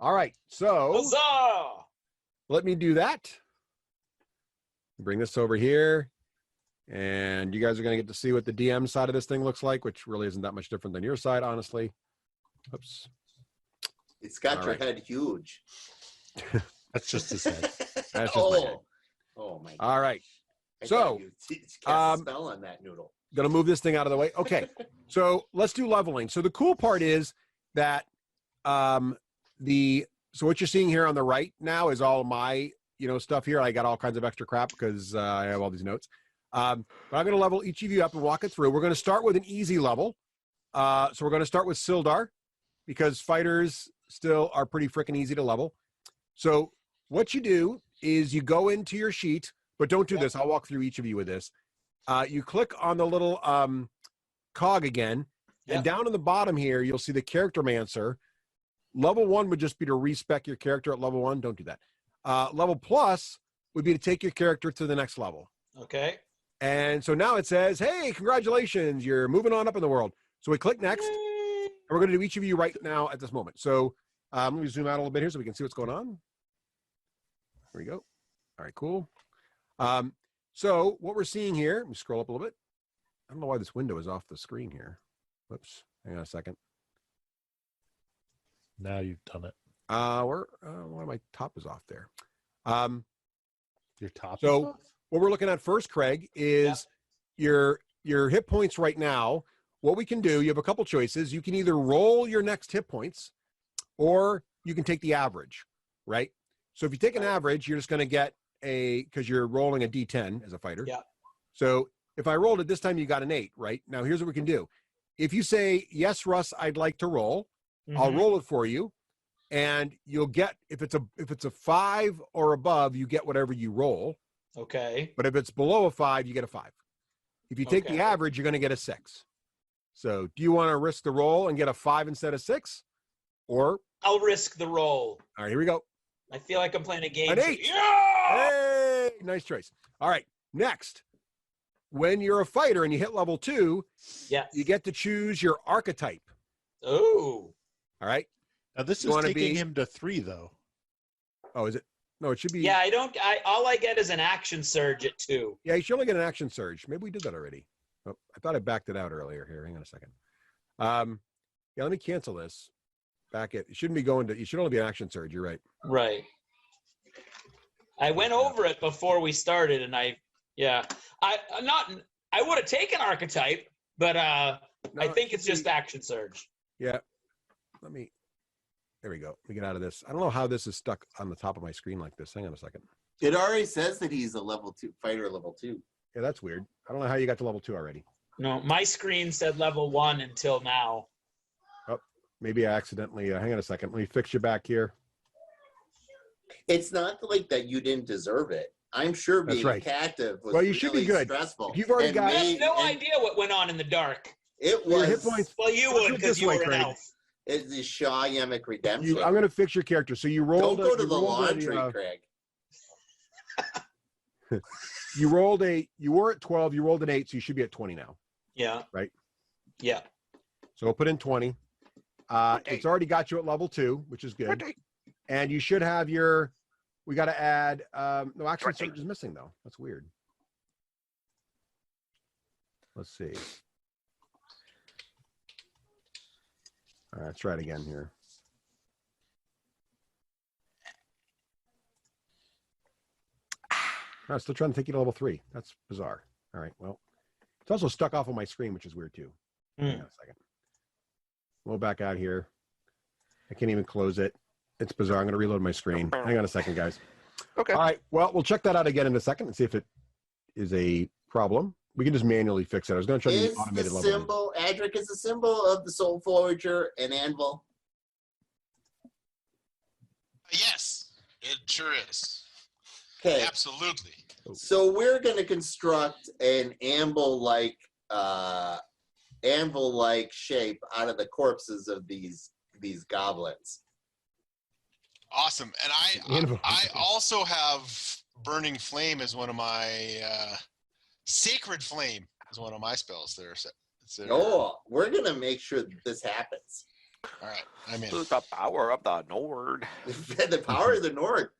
All right. So, Huzzah! Let me do that. Bring this over here. And you guys are going to get to see what the DM side of this thing looks like, which really isn't that much different than your side, honestly. Oops. It's got your head huge. That's just his head. That's just my head. Oh my! All right. I So, thought you cast a spell on that noodle. Gonna move this thing out of the way. Okay. So let's do leveling. So the cool part is that so what you're seeing here on the right now is all my stuff here. I got all kinds of extra crap because I have all these notes. But I'm going to level each of you up and walk it through. We're going to start with an easy level. So we're going to start with Sildar because fighters still are pretty freaking easy to level. So what you do is you go into your sheet, but don't do this. I'll walk through each of you with this. You click on the little cog again, and down in the bottom here, you'll see the Charactermancer. Level 1 would just be to respec your character at level 1. Don't do that. Level plus would be to take your character to the next level. Okay. And so now it says, hey, congratulations, you're moving on up in the world. So we click next, and we're going to do each of you right now at this moment. So let me zoom out a little bit here so we can see what's going on. There we go. All right, cool. So what we're seeing here, let me scroll up a little bit. I don't know why this window is off the screen here. Whoops, hang on a second. Now you've done it. Why my top is off there. Your top is So off? what we're looking at first, Craig, is your hit points right now. What we can do, you have a couple choices. You can either roll your next hit points or you can take the average, right? So if you take an average, you're just going to get because you're rolling a D10 as a fighter. Yeah. So if I rolled it this time, you got an 8, right? Now here's what we can do. If you say, yes, Russ, I'd like to roll, I'll roll it for you. And you'll get, if it's a 5 or above, you get whatever you roll. Okay. But if it's below a 5, you get a 5. If you take the average, you're going to get a 6. So do you want to risk the roll and get a 5 instead of 6? Or I'll risk the roll. all right, here we go. I feel like I'm playing a game. An 8. Yeah! Hey, nice choice. All right, next. When you're a fighter and you hit level 2, you get to choose your archetype. Oh. All right. Now this is taking him to 3, though. Oh, is it? No, it should be. Yeah, all I get is an action surge at 2. Yeah, you should only get an action surge. Maybe we did that already. Oh, I thought I backed it out earlier. Here, hang on a second. Yeah, let me cancel this. Back it. It shouldn't be going to. You should only be an action surge. You're right. Right. I went over it before we started, and I would have taken archetype, but I think it's just action surge. Yeah. There we go. Let me get out of this. I don't know how this is stuck on the top of my screen like this. Hang on a second. It already says that he's a level 2 fighter, level 2. Yeah, that's weird. I don't know how you got to level 2 already. No, my screen said level 1 until now. Oh, maybe I accidentally. Hang on a second. Let me fix you back here. It's not like that you didn't deserve it. I'm sure being captive was well, you should be good. Stressful. If you've already got. I have no idea what went on in the dark. It was. Hit points. Well, you would because you were an elf. It's the Shaw Yemek redemption. I'm going to fix your character. So you rolled. Don't go to the laundry, Craig. You rolled you were at 12, you rolled an 8, so you should be at 20 now. Yeah. Right? Yeah. So we'll put in 20. It's already got you at level 2, which is good. And you should have we got to add, no, action surge is missing though. That's weird. Let's see. All right, let's try it again here. I'm still trying to take you to level 3. That's bizarre. All right, well, it's also stuck off on my screen, which is weird too. Hang on a second. We'll back out here. I can't even close it. It's bizarre. I'm going to reload my screen. Hang on a second, guys. Okay. All right, well, we'll check that out again in a second and see if it is a problem. We can just manually fix it. I was going to try the automated level. Symbol, Adric is a symbol of the Soul Forger and Anvil. Yes, it sure is. Okay. Absolutely. So we're going to construct an anvil-like shape out of the corpses of these goblins. Awesome. And I also have Burning Flame as one of my Sacred Flame as one of my spells there. Oh, we're going to make sure that this happens. All right. I'm in. The power of the Nord. The power of the Nord.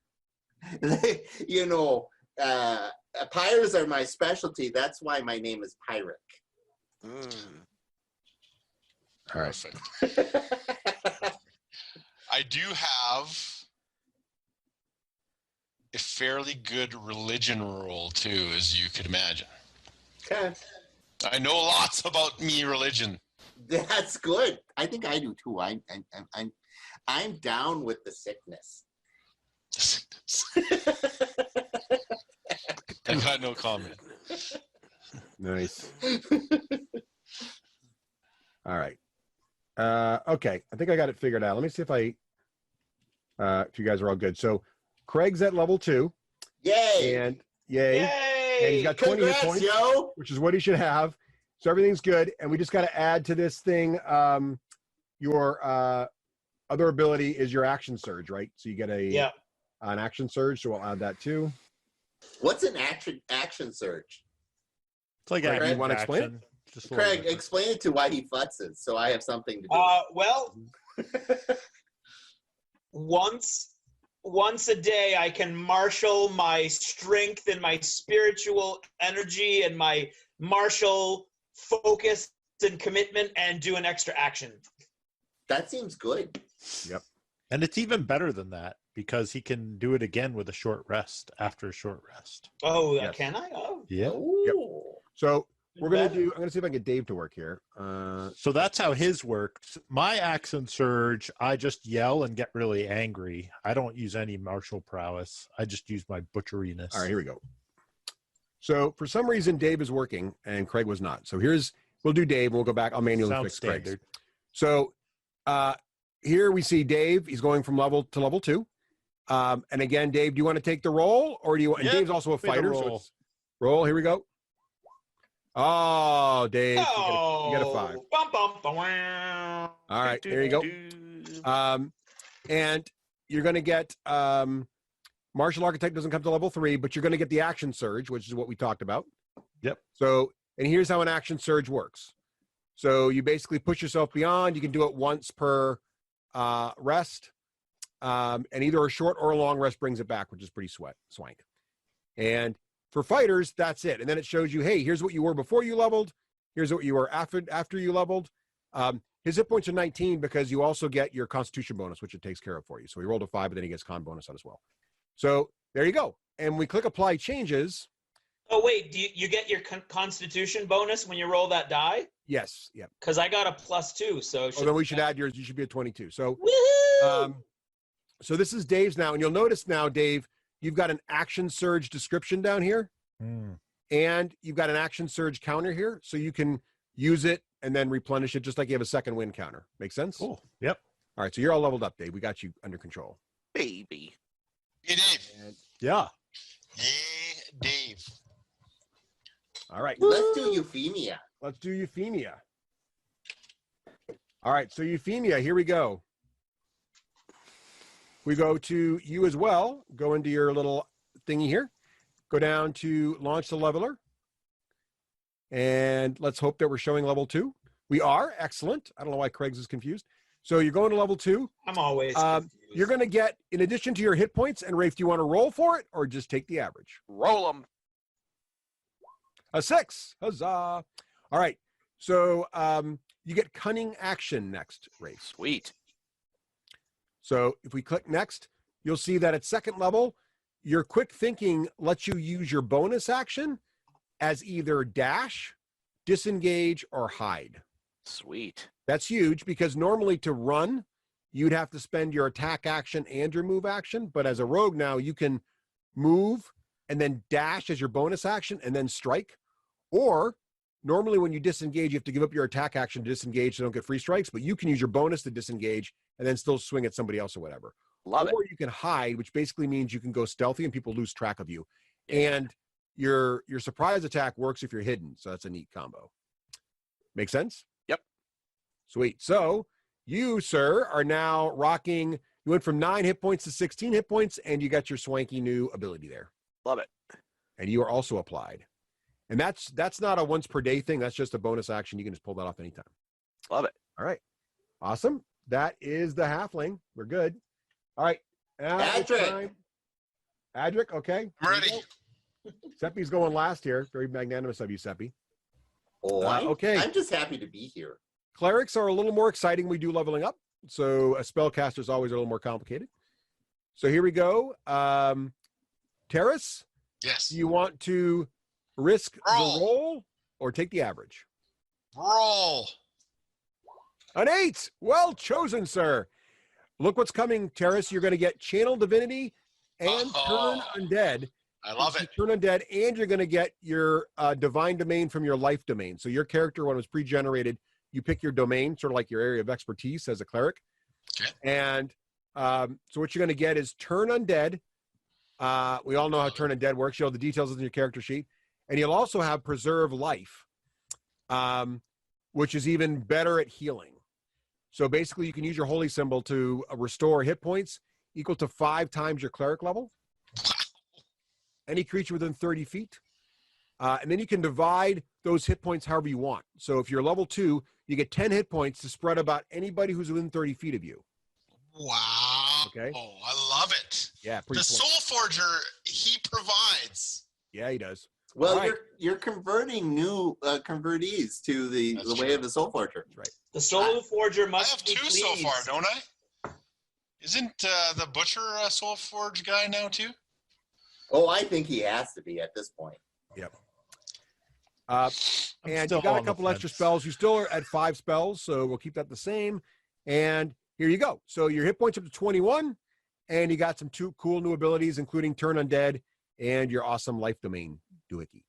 Pyres are my specialty. That's why my name is Pyric. All right. I do have a fairly good religion roll too, as you could imagine. Okay. I know lots about me religion. That's good. I think I do too. I'm down with the sickness. I got no comment. Nice. All right. Okay. I think I got it figured out. Let me see if you guys are all good. So Craig's at level 2. Yay! And yay! And he's got 20 hit points, yo! which is what he should have. So everything's good. And we just got to add to this thing. Your other ability is your action surge, right? So you get an action surge. So we'll add that too. What's an action surge? It's like Craig, you want to explain it? Craig, explain it to why he futzes, so I have something to do. Well, once a day, I can marshal my strength and my spiritual energy and my martial focus and commitment and do an extra action. That seems good. Yep. And it's even better than that because he can do it again with a short rest after a short rest. Oh, yes. Can I? Oh. Yeah. Yep. So I'm going to see if I can get Dave to work here. So that's how his works. My action surge, I just yell and get really angry. I don't use any martial prowess. I just use my butcheriness. All right, here we go. So for some reason, Dave is working and Craig was not. So we'll do Dave and we'll go back. I'll manually fix Craig's. So here we see Dave. He's going from level to level 2. And again, Dave, do you want to take the roll or do you want, and Dave's also a fighter. So it's roll. Here we go. Oh, Dave, you get a 5. All right, there you go. And you're going to get Martial Architect doesn't come to level 3, but you're going to get the Action Surge, which is what we talked about. Yep. So, and here's how an Action Surge works. So you basically push yourself beyond. You can do it once per rest, and either a short or a long rest brings it back, which is pretty swank. And for fighters, that's it. And then it shows you, hey, here's what you were before you leveled. Here's what you were after you leveled. His hit points are 19 because you also get your Constitution bonus, which it takes care of for you. So he rolled a 5, but then he gets con bonus out as well. So there you go. And we click Apply Changes. Oh, wait. Do you get your Constitution bonus when you roll that die? Yes. Yep. Because I got a +2. So then we should add yours. You should be a 22. So, woohoo! So this is Dave's now. And you'll notice now, Dave, you've got an Action Surge description down here. And you've got an Action Surge counter here. So you can use it and then replenish it just like you have a second wind counter. Make sense? Cool. Yep. All right. So you're all leveled up, Dave. We got you under control. Baby. Hey, Dave. Yeah. Yeah, Dave. All right. Let's do Euphemia. All right. So Euphemia, here we go. We go to you as well. Go into your little thingy here. Go down to launch the leveler. And let's hope that we're showing level 2. We are. Excellent. I don't know why Craig's is confused. So you're going to level 2. I'm always confused. You're going to get, in addition to your hit points, and Rafe, do you want to roll for it or just take the average? Roll them. A 6. Huzzah. All right. So you get cunning action next, Rafe. Sweet. So if we click next, you'll see that at second level, your quick thinking lets you use your bonus action as either dash, disengage, or hide. Sweet. That's huge because normally to run, you'd have to spend your attack action and your move action. But as a rogue now, you can move and then dash as your bonus action and then strike. Or normally when you disengage, you have to give up your attack action to disengage so you don't get free strikes, but you can use your bonus to disengage and then still swing at somebody else or whatever. Love it. Or you can hide, which basically means you can go stealthy and people lose track of you. And your surprise attack works if you're hidden. So that's a neat combo. Make sense? Yep. Sweet. So you, sir, are now rocking. You went from 9 hit points to 16 hit points, and you got your swanky new ability there. Love it. And you are also applied. And that's not a once per day thing. That's just a bonus action. You can just pull that off anytime. Love it. All right. Awesome. That is the halfling. We're good. All right. Adric, okay. I'm ready. Seppi's going last here. Very magnanimous of you, Seppi. Oh, okay. I'm just happy to be here. Clerics are a little more exciting. We do leveling up. So a spellcaster is always a little more complicated. So here we go. Terrace, Yes. do you want to risk the roll or take the average? Roll. An 8. Well chosen, sir. Look what's coming, Terrace. You're going to get Channel Divinity and Turn Undead. I love it. Turn Undead, and you're going to get your Divine Domain from your Life Domain. So your character, when it was pre-generated, you pick your domain, sort of like your area of expertise as a cleric. Okay. And so what you're going to get is Turn Undead. We all know how Turn Undead works. You'll have the details in your character sheet. And you'll also have Preserve Life, which is even better at healing. So basically, you can use your holy symbol to restore hit points equal to 5 times your cleric level. Any creature within 30 feet. And then you can divide those hit points however you want. So if you're level 2, you get 10 hit points to spread about anybody who's within 30 feet of you. Wow. Okay. Oh, I love it. Yeah. The Soul Forger, he provides. Yeah, he does. Well, right. you're converting new convertees to the way of the Soul Forger. That's right. The Soul Forger I must have be 2 pleased. so far, don't I? Isn't the Butcher a Soul Forge guy now too? Oh, I think he has to be at this point. Yep. And you got a couple extra spells. You still are at 5 spells, so we'll keep that the same. And here you go. So your hit points up to 21, and you got some 2 cool new abilities, including Turn Undead and your awesome Life Domain doohickey.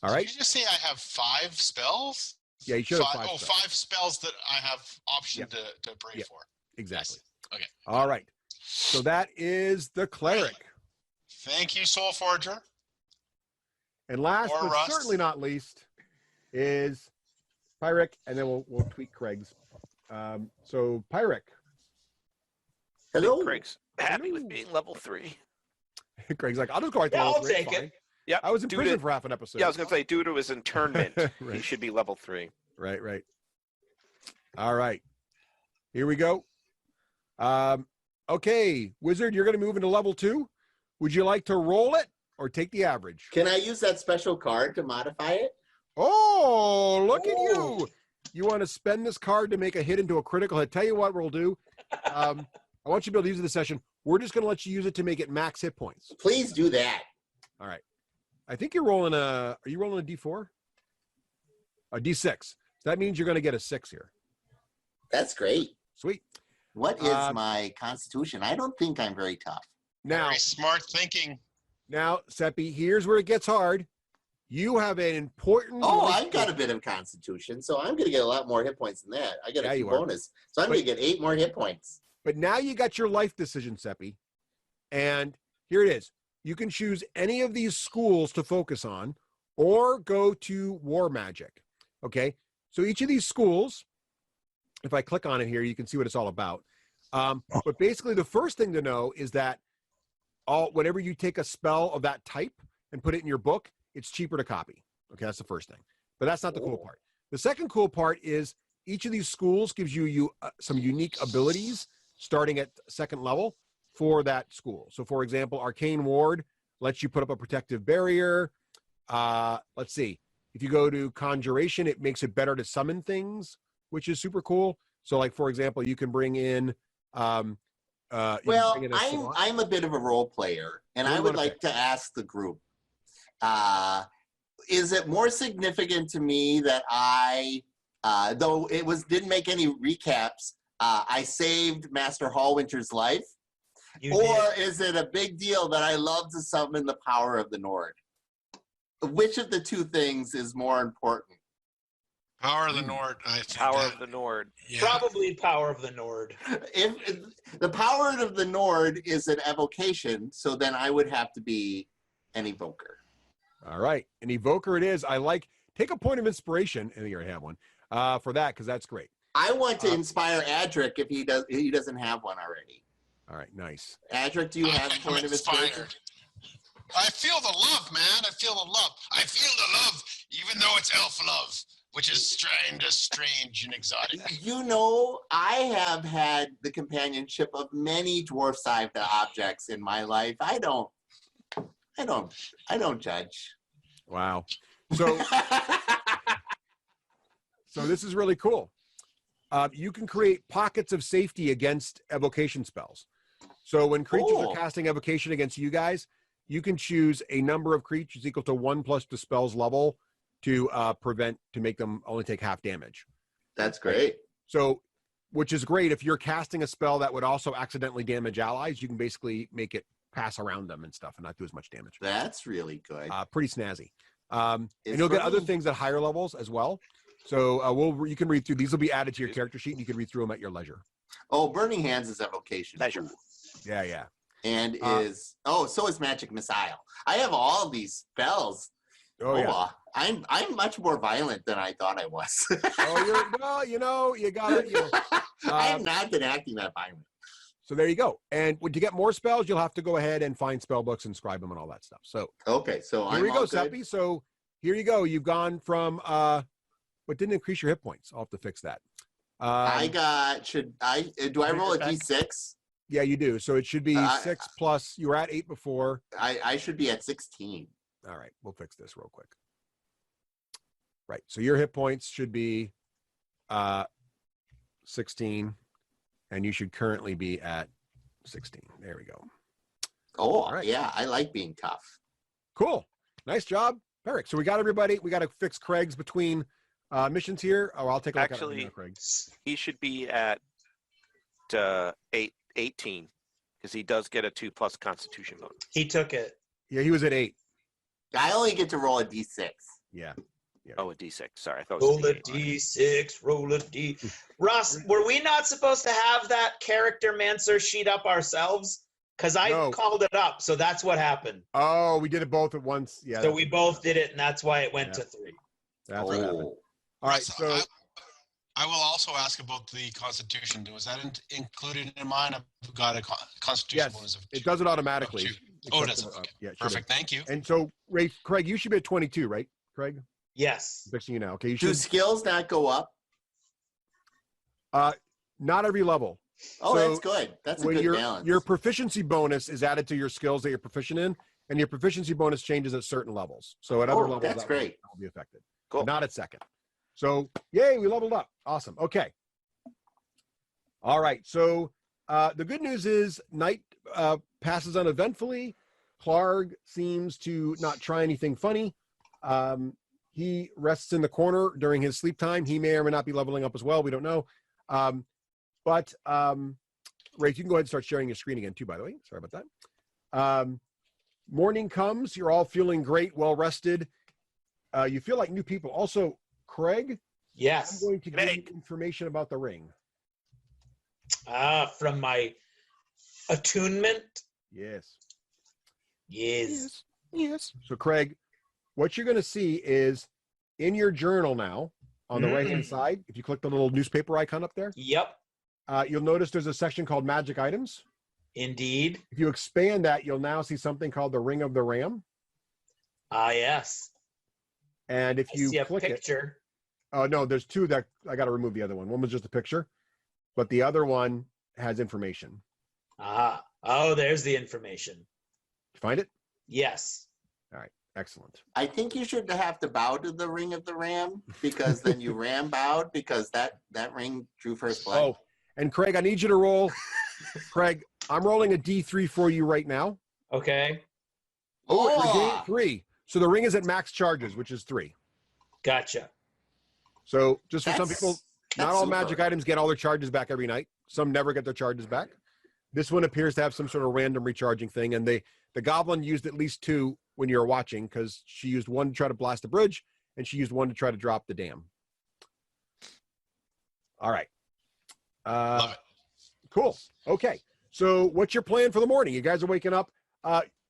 All right. Did you just say I have 5 spells? Yeah, you should have 5 spells. 5 spells that I have option to brave for. Exactly. Yes. Okay. All right. So that is the cleric. Thank you, Soul Forger. And last Or but Rust. certainly not least is Pyric, and then we'll tweak Craig's. So Pyric. Hello. Craig's happy with being level 3. Craig's like, I'll just go right to Yeah, level I'll 3. take It's it. fine. Yeah, I was in prison for half an episode. Yeah, I was going to say, due to his internment, Right. he should be level 3. Right. All right. Here we go. Okay, Wizard, you're going to move into level 2. Would you like to roll it or take the average? Can I use that special card to modify it? Oh, look at you. You want to spend this card to make a hit into a critical hit. Tell you what we'll do. I want you to be able to use it this session. We're just going to let you use it to make it max hit points. Please do that. All right. I think you're rolling are you rolling a D4? A D6. So that means you're going to get a 6 here. That's great. Sweet. What is my constitution? I don't think I'm very tough. Now, Very smart thinking. Now, Seppi, here's where it gets hard. You have an important... Oh, I've got a bit of constitution, so I'm going to get a lot more hit points than that. I get a few bonus. So I'm going to get 8 more hit points. But now you got your life decision, Seppi. And here it is. You can choose any of these schools to focus on or go to war magic. Okay? So each of these schools, if I click on it here, you can see what it's all about. But basically, the first thing to know is that whenever you take a spell of that type and put it in your book, it's cheaper to copy. Okay, that's the first thing. But that's not the cool part. The second cool part is each of these schools gives you some unique abilities starting at 2nd level for that school. So, for example, Arcane Ward lets you put up a protective barrier. Let's see. If you go to Conjuration, it makes it better to summon things, which is super cool. So, like, for example, you can bring in... I'm a bit of a role player, and I would like to ask the group, is it more significant to me that though it didn't make any recaps, I saved Master Hallwinter's life? Is it a big deal that I love to summon the power of the Nord? Which of the two things is more important? Power of the Nord, I think. Power of the Nord. Yeah. Probably Power of the Nord. If the power of the Nord is an evocation, so then I would have to be an evoker. All right. An evoker it is. Take a point of inspiration, and you already have one, for that, because that's great. I want to inspire Adric if he doesn't have one already. All right, nice. Adric, do you have a point of inspiration? I feel the love, man. I feel the love. I feel the love, even though it's elf love, which is strange and exotic. You know, I have had the companionship of many dwarf-sized objects in my life. I don't judge. Wow. So this is really cool. You can create pockets of safety against evocation spells. So when creatures are casting evocation against you guys, you can choose a number of creatures equal to 1 plus the spell's level to make them only take half damage. That's great. So, which is great if you're casting a spell that would also accidentally damage allies. You can basically make it pass around them and stuff and not do as much damage. That's really good. Pretty snazzy. And you'll get other things at higher levels as well. So you can read through. These will be added to your character sheet, and you can read through them at your leisure. Oh, Burning Hands is evocation. Leisure. Yeah. And so is Magic Missile. I have all these spells. Yeah. I'm much more violent than I thought I was. You gotta. I have not been acting that violent. So there you go. And to get more spells, you'll have to go ahead and find spell books and scribe them and all that stuff. So okay, so here you go, Seppi. So here you go. You've gone from what didn't increase your hit points. I'll have to fix that. Do I roll a D6? Yeah, you do. So it should be 6 plus. You were at 8 before. I should be at 16. All right, we'll fix this real quick. Right. So your hit points should be 16, and you should currently be at 16. There we go. Oh, right. Yeah, I like being tough. Cool. Nice job, Eric. So we got everybody. We got to fix Craig's between missions here. Oh, I'll take a look at it now, Craig. He should be at 18 because he does get a 2+ Constitution bonus. He took it. Yeah, he was at 8. I only get to roll a D6. Yeah. Oh, a D6. Sorry, I thought it was roll a D6. Roll a D. Ross, were we not supposed to have that character Mancer sheet up ourselves? Because I called it up, so that's what happened. Oh, we did it both at once. Yeah. So we both did it, and that's why it went to 3. That's what happened. All right. So I will also ask about the Constitution. Was that included in mine? I've got a Constitution bonus of 2. It does it automatically. Oh, it does. Okay. Yeah, perfect. Thank you. And so, Craig, you should be at 22, right, Craig? Yes. I'm fixing you now. Okay. Do skills not go up? Not every level. Oh, so that's good. That's a good balance. Your proficiency bonus is added to your skills that you're proficient in, and your proficiency bonus changes at certain levels. So at other levels, that's great. Will be affected. Cool. But not at second. So, yay, we leveled up. Awesome. Okay. All right. So the good news is night passes uneventfully. Clark seems to not try anything funny. He rests in the corner during his sleep time. He may or may not be leveling up as well. We don't know. But Rafe, you can go ahead and start sharing your screen again too, by the way. Sorry about that. Morning comes. You're all feeling great, well-rested. You feel like new people. Also, Craig? Yes. I'm going to give you information about the ring. From my attunement? Yes. So, Craig, what you're going to see is in your journal now, on the right-hand side, if you click the little newspaper icon up there. Yep. You'll notice there's a section called Magic Items. Indeed. If you expand that, you'll now see something called the Ring of the Ram. Yes. And if you see a click picture. Oh, no, there's 2 that I got to remove the other one. One was just a picture, but the other one has information. Oh, there's the information. Find it? Yes. All right. Excellent. I think you should have to bow to the Ring of the Ram because then you ram bowed because that ring drew first blood. Oh, and Craig, I need you to roll. Craig, I'm rolling a D3 for you right now. Okay. Oh, 3. So the ring is at max charges, which is 3. Gotcha. So just for some people, not all super. magic items get all their charges back every night. Some never get their charges back. This one appears to have some sort of random recharging thing, and the goblin used at least 2 when you were watching because she used 1 to try to blast the bridge, and she used 1 to try to drop the dam. All right. Love it. Cool. Okay. So what's your plan for the morning? You guys are waking up.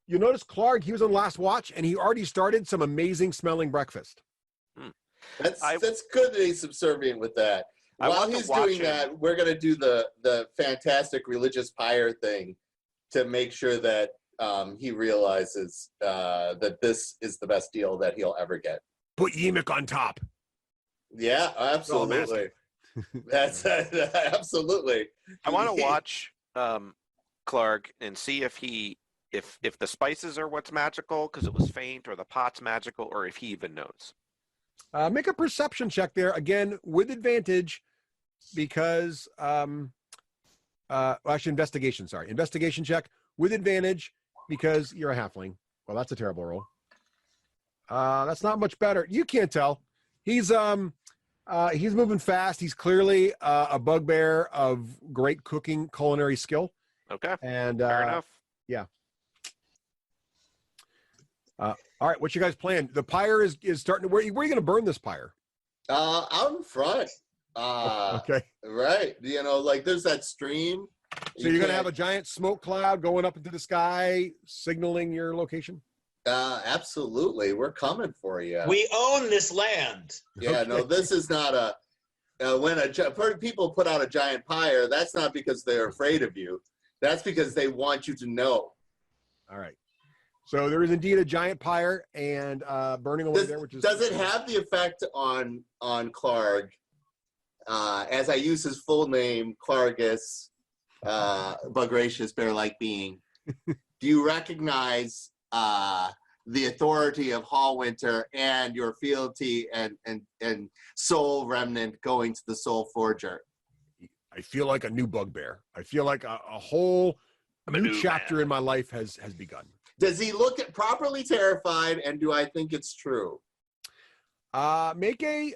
You notice Clark, he was on last watch, and he already started some amazing smelling breakfast. That's good that he's subservient with that. While he's doing that, we're going to do the fantastic religious pyre thing to make sure that he realizes that this is the best deal that he'll ever get. Put Yemek on top. Yeah, absolutely. That's absolutely. I want to watch Clark and see if the spices are what's magical because it was faint, or the pot's magical, or if he even knows. Make a perception check there again with advantage, because actually investigation. Sorry, investigation check with advantage because you're a halfling Well, that's a terrible roll. That's not much better. You can't tell. He's moving fast. He's clearly a bugbear of great cooking, culinary skill. Okay. And fair enough. Yeah. All right, what's your guys' plan? The pyre is starting to. Where are you going to burn this pyre? Out in front. Okay. Right. You know, like there's that stream. So you're going to have a giant smoke cloud going up into the sky, signaling your location? Absolutely. We're coming for you. We own this land. Yeah, Okay. no, this is not when people put out a giant pyre, that's not because they're afraid of you. That's because they want you to know. All right. So there is indeed a giant pyre and burning away there, which is. Does it have the effect on Clark, as I use his full name, Clargus, Bugracious Bear-like being? Do you recognize the authority of Hallwinter and your fealty and soul remnant going to the Soul Forger? I feel like a new bugbear. I feel like a whole new chapter in my life has begun. Does he look properly terrified, and do I think it's true? Make a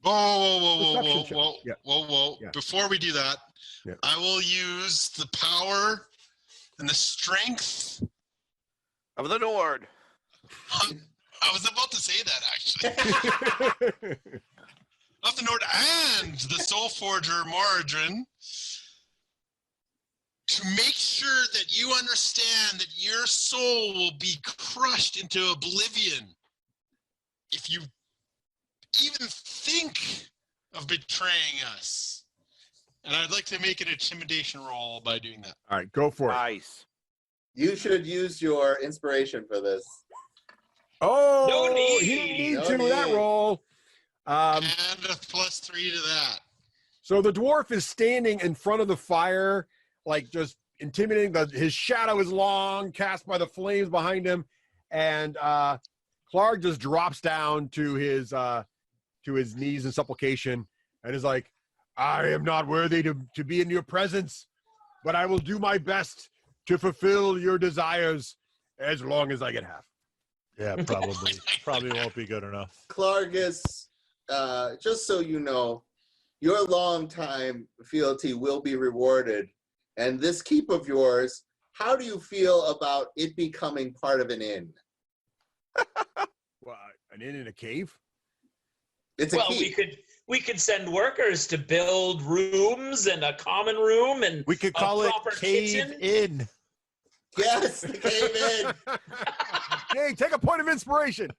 Whoa. perception check. Yeah. Whoa. Yeah. Before we do that, Yeah. I will use the power and the strength. Of the Nord. I was about to say that, actually. Of the Nord and the Soul Forger Moradrin, to make sure that you understand that your soul will be crushed into oblivion if you even think of betraying us. And I'd like to make an intimidation roll by doing that. All right, go for it. Nice. You should use your inspiration for this. Oh, No need. he didn't need No to need. that roll. And a +3 to that. So the dwarf is standing in front of the fire, like just intimidating. His shadow is long, cast by the flames behind him, and Clark just drops down to his knees in supplication and is like, "I am not worthy to be in your presence, but I will do my best to fulfill your desires as long as I get half." Yeah, probably won't be good enough. Clargus, just so you know, your longtime fealty will be rewarded. And this keep of yours, how do you feel about it becoming part of an inn? Well, an inn in a cave? It's a Well, keep. we could send workers to build rooms and a common room and We could call a it proper Cave kitchen. In. Yes, the cave inn. Hey, take a point of inspiration.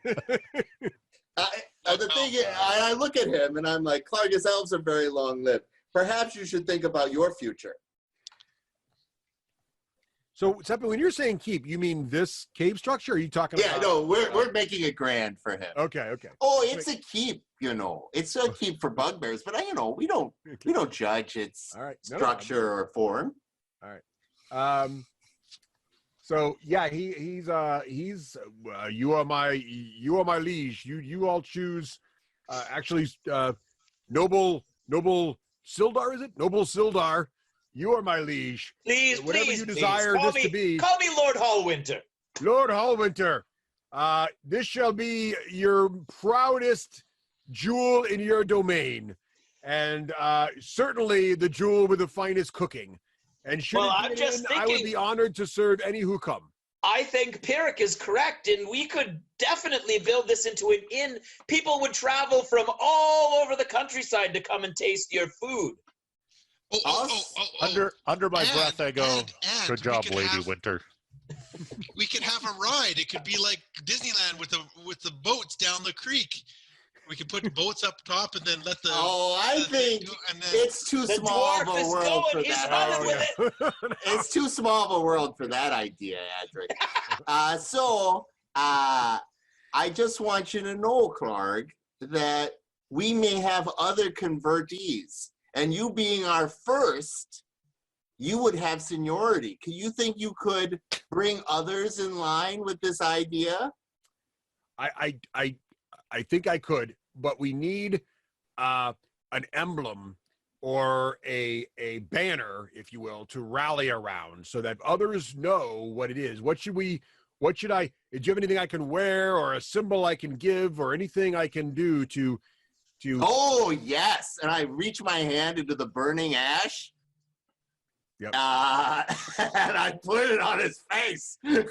The thing is, I look at him and I'm like, Clargus, elves are very long-lived. Perhaps you should think about your future. So, Seppi, when you're saying keep, you mean this cave structure? Or are you talking Yeah, about? no, we're making it grand for him. Okay. Oh, it's a keep, you know. It's a keep for bugbears, but we don't judge its All right. structure or form. So yeah, he's you are my liege. You all choose. Noble Sildar, is it? Noble Sildar, you are my liege. Please, Whatever please, you please. desire Call this to be. Call me Lord Hallwinter. Lord Hallwinter, this shall be your proudest jewel in your domain, and certainly the jewel with the finest cooking. And should Well, it I'm be just in, I would thinking- be honored to serve any who come. I think Pyrrhic is correct, and we could definitely build this into an inn. People would travel from all over the countryside to come and taste your food. Under my breath, I go, and good we job, could Lady have- Winter. We could have a ride. It could be like Disneyland with the boats down the creek. We could put boats up top and then let the. I think go, and then, it's too The small of dwarf a is world going. for He's that. running with it. It's too small of a world for that idea, Adric. So I just want you to know, Clark, that we may have other convertees, and you being our first, you would have seniority. Do you think you could bring others in line with this idea? I think I could, but we need an emblem or a banner, if you will, to rally around so that others know what it is. What should I, do you have anything I can wear or a symbol I can give or anything I can do to Oh, yes. And I reach my hand into the burning ash. Yep. And I put it on his face. Ooh,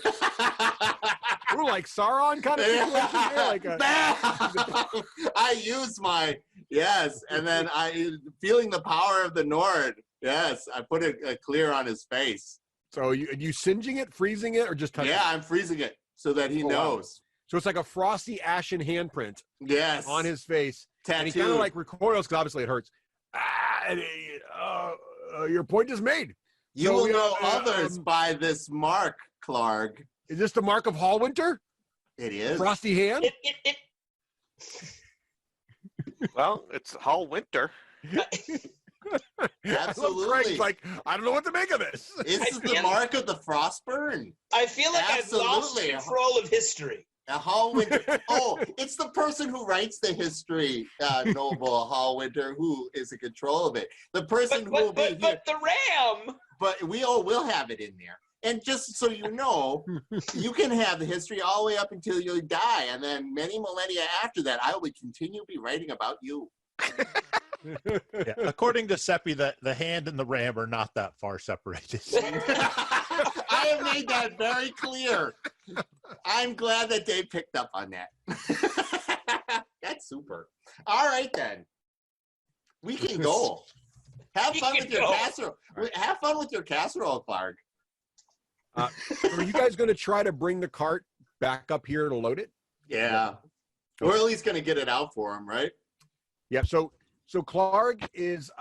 like Sauron kind of situation here? Like I use my, yes. And then feeling the power of the Nord. Yes, I put it clear on his face. So you singeing it, freezing it, or just touching it? Yeah, I'm freezing it so that he knows. So it's like a frosty ashen handprint. Yes. On his face. Tattooed. And he kind of like recoils because obviously it hurts. Your point is made. You will know others by this mark, Clark. Is this the mark of Hallwinter? It is. Frosty hand? Well, it's Hallwinter. Absolutely. Craig's like, I don't know what to make of this. Is this the mark of the Frostburn? I feel like I've lost control of history. Hallwinter. Oh, it's the person who writes the history, Noble Hallwinter, who is in control of it. The person who will be here. But the ram. But we'll have it in there. And just so you know, you can have the history all the way up until you die, and then many millennia after that, I will continue to be writing about you. Yeah. According to Seppi, the hand and the ram are not that far separated. I have made that very clear. I'm glad that Dave picked up on that. That's super. All right, then. We can go. Have fun with your casserole. Have fun with your casserole, Clark. Are you guys going to try to bring the cart back up here to load it? Yeah. We're at least going to get it out for him, right? Yeah. So Clark is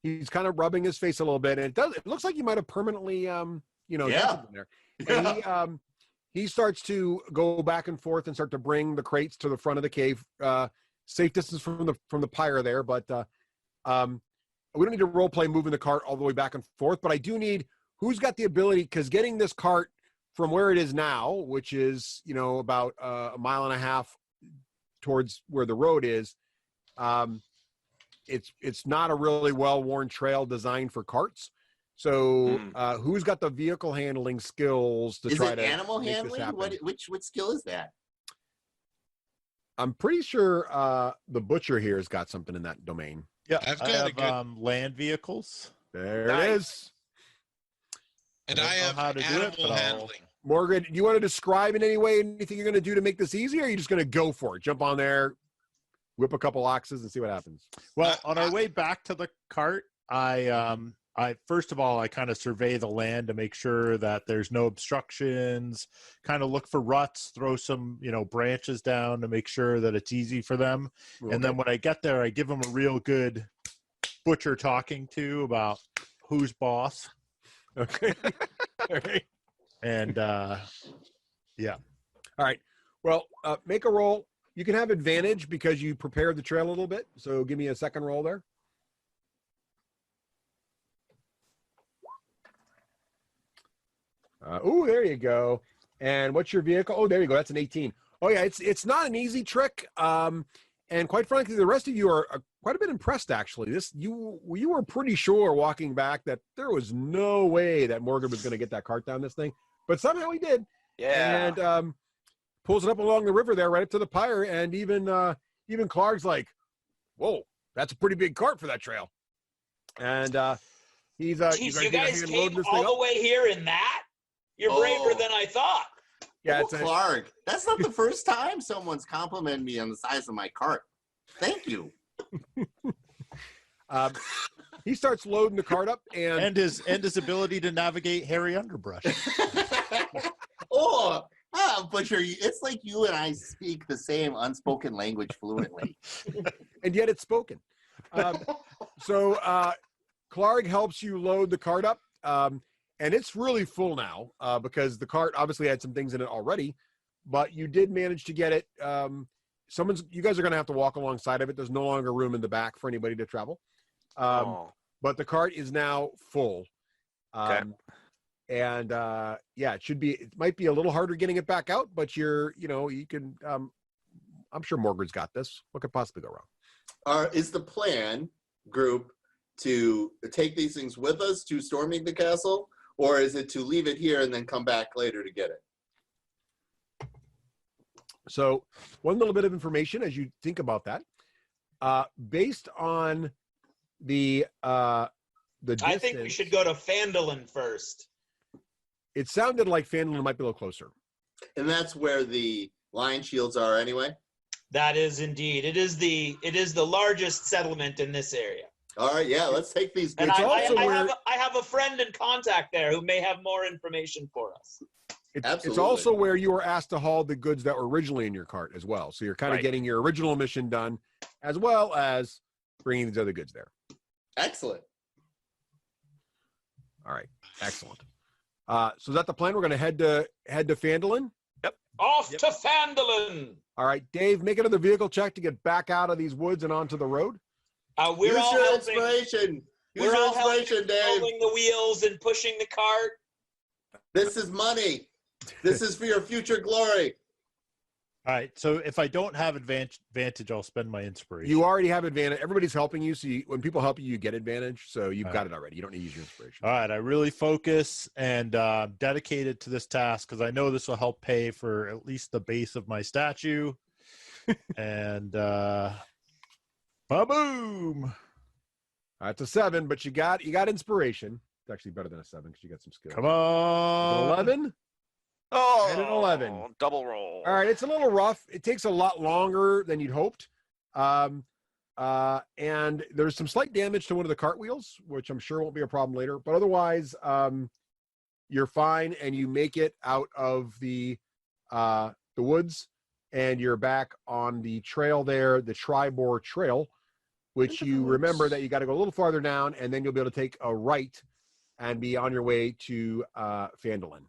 he's kind of rubbing his face a little bit, and it looks like he might have permanently done something there. And he starts to go back and forth and start to bring the crates to the front of the cave, safe distance from the pyre there. But we don't need to role play moving the cart all the way back and forth. But I do need who's got the ability, because getting this cart from where it is now, which is about a mile and a half towards where the road is, it's not a really well-worn trail designed for carts. So who's got the vehicle handling skills to try to animal handling? Which skill is that? I'm pretty sure the butcher here has got something in that domain. Yeah, I have land vehicles. There it is. And I have how to do it, animal handling. Morgan, do you want to describe in any way anything you're going to do to make this easier, or are you just going to go for it? Jump on there, whip a couple oxes, and see what happens. Well, on our way back to the cart, I first of all, I kind of survey the land to make sure that there's no obstructions, kind of look for ruts, throw some, branches down to make sure that it's easy for them. Okay. And then when I get there, I give them a real good butcher talking to about who's boss. Okay. All right. And yeah. All right. Well, make a roll. You can have advantage because you prepared the trail a little bit. So give me a second roll there. Oh, there you go. And what's your vehicle? Oh, there you go. That's an 18. Oh, yeah. It's not an easy trick. And quite frankly, the rest of you are quite a bit impressed, actually. You were pretty sure walking back that there was no way that Morgan was going to get that cart down this thing. But somehow he did. Yeah. And pulls it up along the river there, right up to the pyre. And even Clark's like, whoa, that's a pretty big cart for that trail. And he's Jeez, you guys came all the way here in that? You're braver than I thought. Yeah, Clark, that's not the first time someone's complimented me on the size of my cart. Thank you. He starts loading the cart up and his ability to navigate hairy underbrush. Butcher, it's like you and I speak the same unspoken language fluently. And yet it's spoken. So Clark helps you load the cart up. And it's really full now because the cart obviously had some things in it already, but you did manage to get it. You guys are going to have to walk alongside of it. There's no longer room in the back for anybody to travel. But the cart is now full. Okay. And it might be a little harder getting it back out, but you can, I'm sure Morgan's got this. What could possibly go wrong? Is the plan, group, to take these things with us to storming the castle, or is it to leave it here and then come back later to get it? So one little bit of information as you think about that, based on the distance, I think we should go to Phandalin first. It sounded like Phandalin might be a little closer. And that's where the lion shields are anyway? That is indeed. It is the largest settlement in this area. All right, yeah, let's take these goods. And I have a friend in contact there who may have more information for us. It's also where you were asked to haul the goods that were originally in your cart as well. So you're kind of getting your original mission done as well as bringing these other goods there. Excellent. All right, excellent. So is that the plan? We're going to head to Phandalin? Yep. Off to Phandalin. All right, Dave, make another vehicle check to get back out of these woods and onto the road. We're all helping. Inspiration. We're all inspiration, Dave. Rolling the wheels and pushing the cart. This is money. This is for your future glory. All right. So if I don't have advantage, I'll spend my inspiration. You already have advantage. Everybody's helping you. So when people help you, you get advantage. So you've got it already. You don't need to use your inspiration. All right. I really focus and dedicated to this task because I know this will help pay for at least the base of my statue. And ba-boom. That's a 7, but you got inspiration. It's actually better than a 7 because you got some skill. Come on. 11. Oh, and an 11. Double roll. All right, it's a little rough. It takes a lot longer than you'd hoped. And there's some slight damage to one of the cartwheels, which I'm sure won't be a problem later. But otherwise, you're fine, and you make it out of the woods, and you're back on the trail there, the Tribor Trail, which you remember that you got to go a little farther down, and then you'll be able to take a right and be on your way to Phandalin.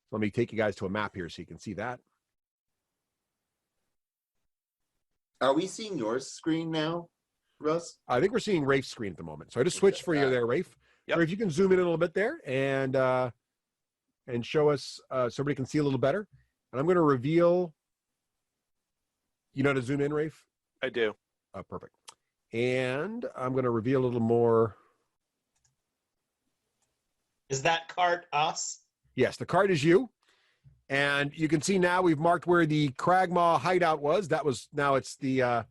Let me take you guys to a map here so you can see that. Are we seeing your screen now, Russ? I think we're seeing Rafe's screen at the moment. So I just switched for you there, Rafe. Yep. Rafe, you can zoom in a little bit there and show us so everybody can see a little better. And I'm going to reveal. You know how to zoom in, Rafe? I do. Perfect. And I'm going to reveal a little more. Is that cart us? Yes, the cart is you. And you can see now we've marked where the Cragmaw hideout was. That was, now it's the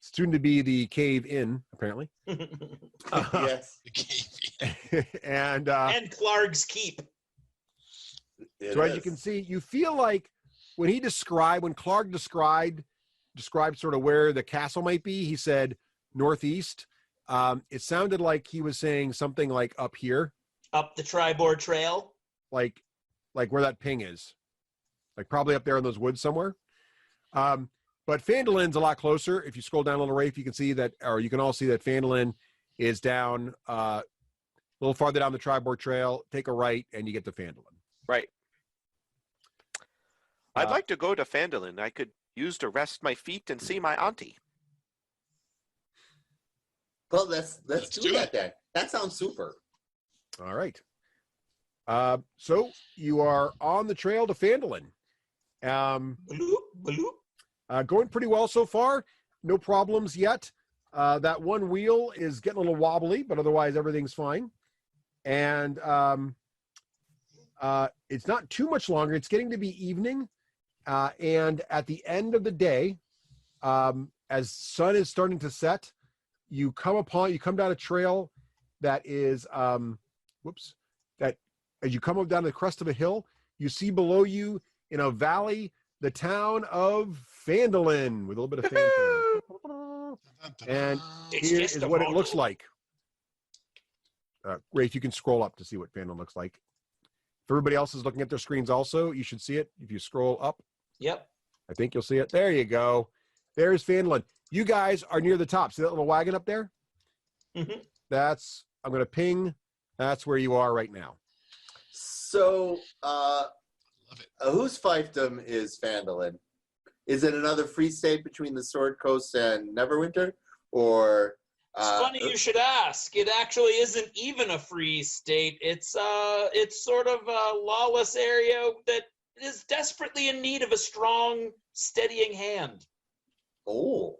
soon to be the Cave Inn, apparently. Yes. The cave. and Clark's Keep. So as you can see, you feel like when Clark described sort of where the castle might be, he said northeast. It sounded like he was saying something like up here. Up the Tribor Trail? Like where that ping is. Like probably up there in those woods somewhere. But Phandalin's a lot closer. If you scroll down a little, Rafe, you can see that, or you can all see that Phandalin is down a little farther down the Tribor Trail. Take a right and you get to Phandalin. Right. I'd like to go to Phandalin. I could use to rest my feet and see my auntie. Well, let's do that then. That sounds super. All right. So you are on the trail to Phandalin. Going pretty well so far. No problems yet. That one wheel is getting a little wobbly, but otherwise everything's fine. And it's not too much longer. It's getting to be evening. And at the end of the day, as sun is starting to set, you come down a trail that is, that as you come up down the crest of a hill, you see below you in a valley, the town of Phandalin with a little bit of fanfare. And here is what it looks like. Rafe, you can scroll up to see what Phandalin looks like. If everybody else is looking at their screens also, you should see it. If you scroll up. Yep. I think you'll see it. There you go. There's Phandalin. You guys are near the top. See that little wagon up there? Mm-hmm. I'm going to ping. That's where you are right now. So, whose fiefdom is Phandalin? Is it another free state between the Sword Coast and Neverwinter? Or it's funny you should ask. It actually isn't even a free state. It's sort of a lawless area that is desperately in need of a strong, steadying hand. Oh.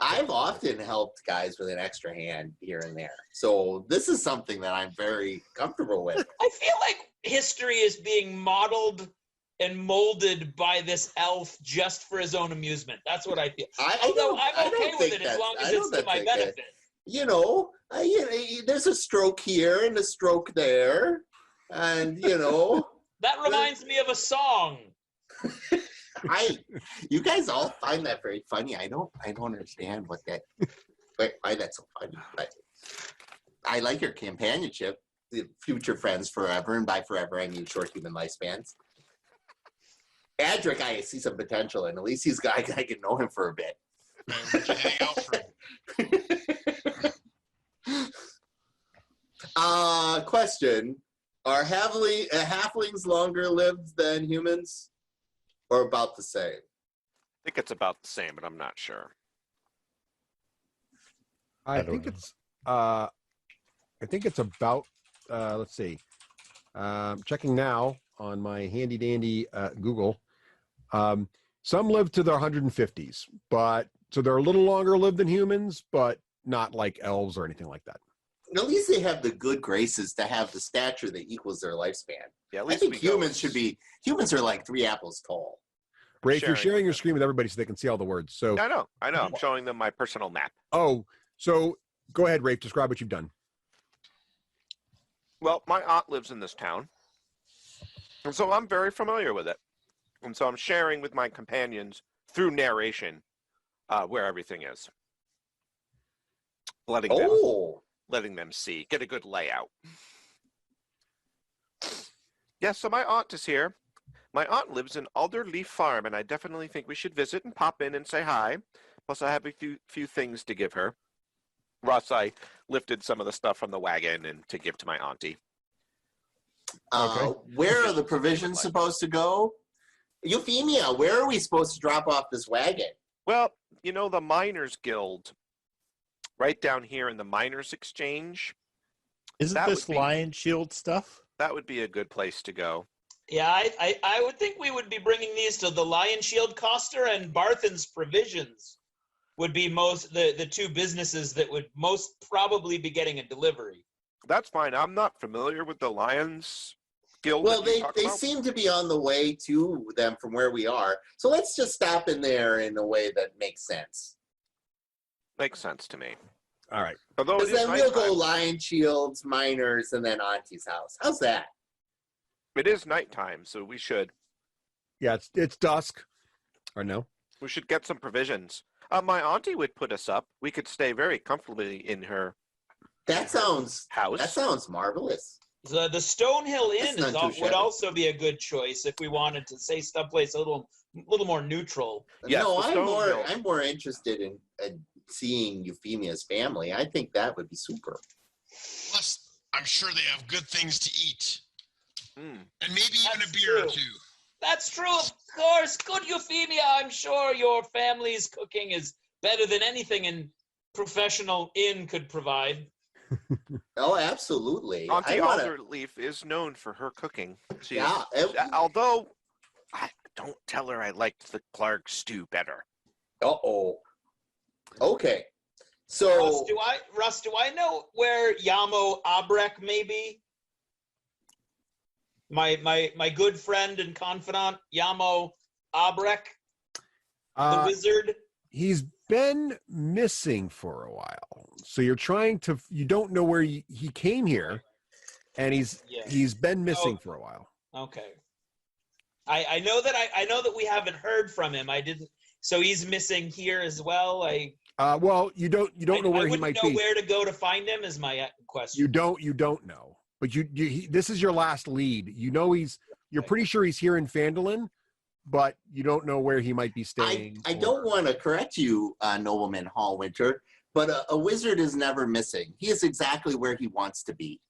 I've often helped guys with an extra hand here and there. So this is something that I'm very comfortable with. I feel like history is being modeled and molded by this elf just for his own amusement. That's what I feel. Although I'm okay with it as long as it's to my benefit. You know, there's a stroke here and a stroke there. And, you know. That reminds me of a song. You guys all find that very funny. I don't understand why that's so funny. But I like your companionship, the future friends forever, and by forever I mean short human lifespans. Adric, I see some potential, and at least I can know him for a bit. Would you hang out for? Question: are halflings longer lived than humans? Or about the same? I think it's about the same, but I'm not sure. I think it's about. Let's see. Checking now on my handy dandy Google. Some live to their 150s, but so they're a little longer lived than humans, but not like elves or anything like that. At least they have the good graces to have the stature that equals their lifespan. Yeah, I think humans are like 3 apples tall. Ray, you're sharing your screen with everybody so they can see all the words. So I know. I'm showing them my personal map. Oh, so go ahead, Rafe. Describe what you've done. Well, my aunt lives in this town, and so I'm very familiar with it. And so I'm sharing with my companions through narration where everything is. Letting them see, get a good layout. Yes, so my aunt is here. My aunt lives in Alderleaf Farm, and I definitely think we should visit and pop in and say hi. Plus, I have a few things to give her. Russ, I lifted some of the stuff from the wagon and to give to my auntie. Where are the provisions supposed to go? Euphemia, where are we supposed to drop off this wagon? Well, you know, the Miners Guild, right down here in the Miners Exchange. Isn't this Lion Shield stuff? That would be a good place to go. Yeah, I would think we would be bringing these to the Lion Shield Coster, and Barthen's Provisions would be the two businesses that would most probably be getting a delivery. That's fine. I'm not familiar with the Lions Guild. Well, they seem to be on the way to them from where we are. So let's just stop in there in a way that makes sense. Makes sense to me. All right. Because then we'll go Lion Shields, Miners, and then Auntie's house. How's that? It is nighttime, so we should. Yeah, it's dusk. Or no? We should get some provisions. My auntie would put us up. We could stay very comfortably in her house. That sounds marvelous. The Stonehill Inn would also be a good choice if we wanted to say someplace a little more neutral. Yes, no, I'm more interested in seeing Euphemia's family. I think that would be super. Plus, I'm sure they have good things to eat. And maybe even a beer true. or two. That's true, of course. Good Euphemia, I'm sure your family's cooking is better than anything a professional inn could provide. Oh, absolutely. Auntie Alderleaf is known for her cooking. Although, I don't tell her I liked the Clark stew better. Uh-oh. Okay. So... Russ, do I know where Yamo Abrek may be? My good friend and confidant, Yamo Abrek, the wizard. He's been missing for a while. So you don't know where he came here, and he's been missing for a while. Okay. I know that we haven't heard from him. So he's missing here as well. Well, you don't know where he might be. I wouldn't know where to go to find him is my question. You don't know. But this is your last lead. You know you're pretty sure he's here in Phandalin, but you don't know where he might be staying. I don't want to correct you, Nobleman Hallwinter, but a wizard is never missing. He is exactly where he wants to be.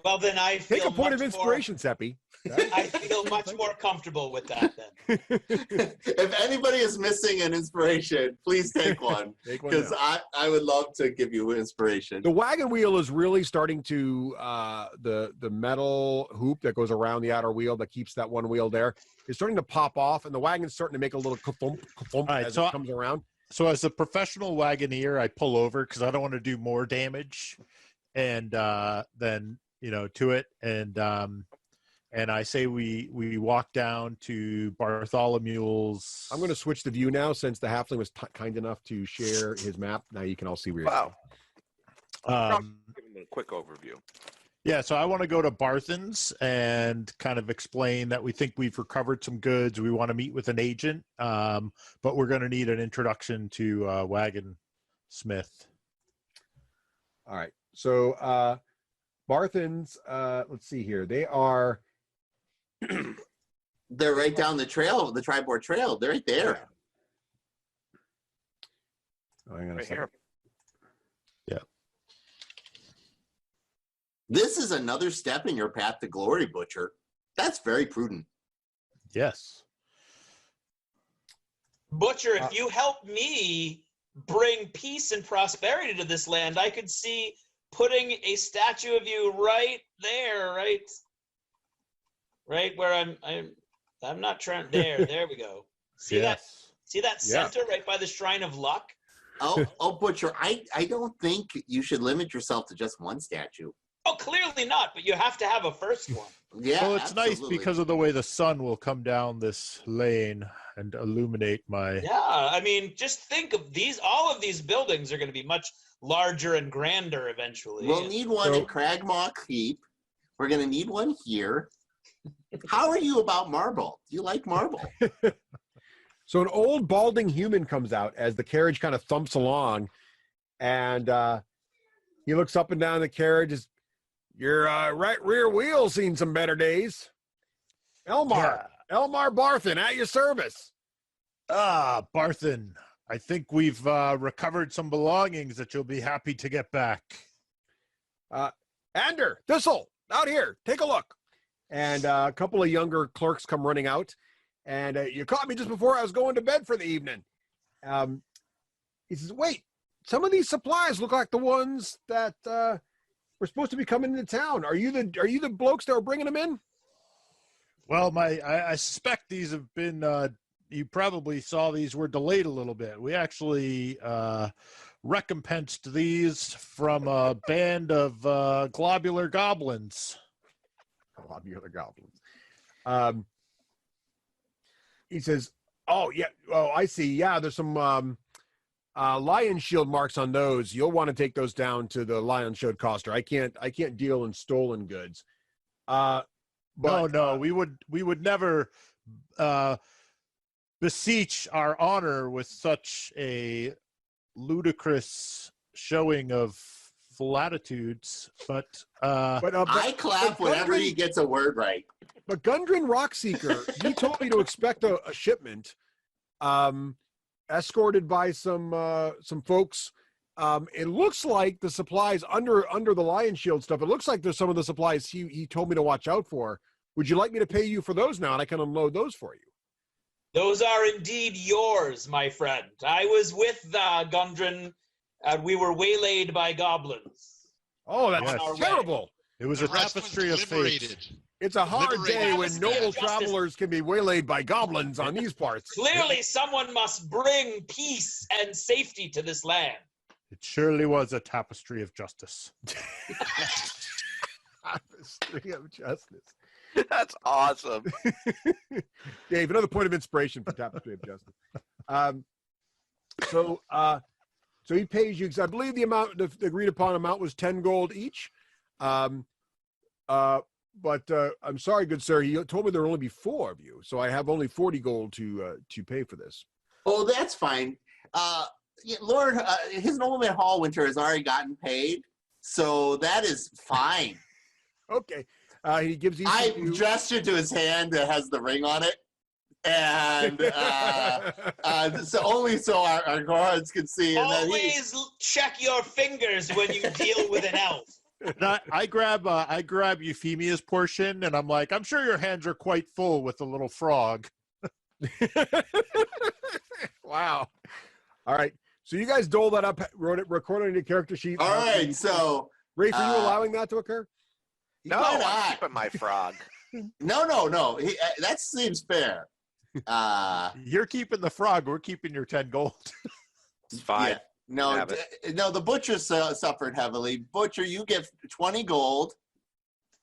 Well, then I feel take a point of inspiration, Seppi. I feel much more comfortable with that then. If anybody is missing an inspiration, please take one. Because I would love to give you inspiration. The wagon wheel is really starting to, the metal hoop that goes around the outer wheel that keeps that one wheel there is starting to pop off, and the wagon's starting to make a little ka-thump as it comes around. So as a professional wagoneer, I pull over because I don't want to do more damage, and then to it, and I say we walk down to Bartholomew's. I'm going to switch the view now since the halfling was kind enough to share his map. Now you can all see where you're Wow. Give him a quick overview. Yeah, so I want to go to Barthen's and kind of explain that we think we've recovered some goods. We want to meet with an agent, but we're going to need an introduction to Wagon Smith. All right. So Barthen's, let's see here. They are... They're right down the trail, the Triboard Trail. They're right there. Oh, hang on a second. Here. Yeah. This is another step in your path to glory, Butcher. That's very prudent. Yes. Butcher, if you help me bring peace and prosperity to this land, I could see putting a statue of you right there, right where I'm not trying. There we go. See that? See that center right by the Shrine of Luck? Oh, Butcher, I don't think you should limit yourself to just one statue. Oh, clearly not, but you have to have a first one. Yeah. Well, it's nice because of the way the sun will come down this lane and illuminate my... Yeah, I mean, just think of these. All of these buildings are going to be much larger and grander eventually. We'll need one in Cragmaw Keep. We're going to need one here. How are you about marble? Do you like marble? So an old balding human comes out as the carriage kind of thumps along, and he looks up and down the carriage. Your right rear wheel's seen some better days. Elmar Barthen, at your service. Barthen, I think we've recovered some belongings that you'll be happy to get back. Ander, Thistle, out here, take a look. And a couple of younger clerks come running out, and you caught me just before I was going to bed for the evening. He says, wait, some of these supplies look like the ones that were supposed to be coming into town. Are you the blokes that were bringing them in? Well, I suspect these have been, you probably saw these were delayed a little bit. We actually recompensed these from a band of globular goblins. Globular goblins. He says, oh, yeah, oh, I see. Yeah, there's some lion shield marks on those. You'll want to take those down to the lion shield coster. I can't deal in stolen goods. But no, we would never beseech our honor with such a ludicrous showing of latitudes, but I clap whenever he gets a word right. But Gundren Rockseeker, he told me to expect a shipment, escorted by some folks. It looks like the supplies under the Lion Shield stuff. It looks like there's some of the supplies he told me to watch out for. Would you like me to pay you for those now, and I can unload those for you? Those are indeed yours, my friend. I was with Gundren. We were waylaid by goblins. Oh, that's terrible. It was a tapestry of fate. It's a hard day when noble travelers can be waylaid by goblins on these parts. Clearly, someone must bring peace and safety to this land. It surely was a tapestry of justice. Tapestry of justice. That's awesome. Dave, another point of inspiration for Tapestry of Justice. So he pays you, because I believe the amount, the agreed upon amount was 10 gold each. But I'm sorry, good sir. He told me there will only be 4 of you, so I have only 40 gold to pay for this. Oh, that's fine. Lord, his nobleman Hallwinter has already gotten paid, so that is fine. Okay. He gives you. I gestured to his hand that has the ring on it, and so only so our guards can see. And always check your fingers when you deal with an elf. And I grab Euphemia's portion, and I'm like, I'm sure your hands are quite full with the little frog. Wow. All right. So you guys dole that up, recorded on your character sheet. All right. So, Rafe, are you allowing that to occur? No, I'm keeping my frog. No. That seems fair. You're keeping the frog. We're keeping your 10 gold. It's fine. Yeah. No, the butcher suffered heavily. Butcher, you get 20 gold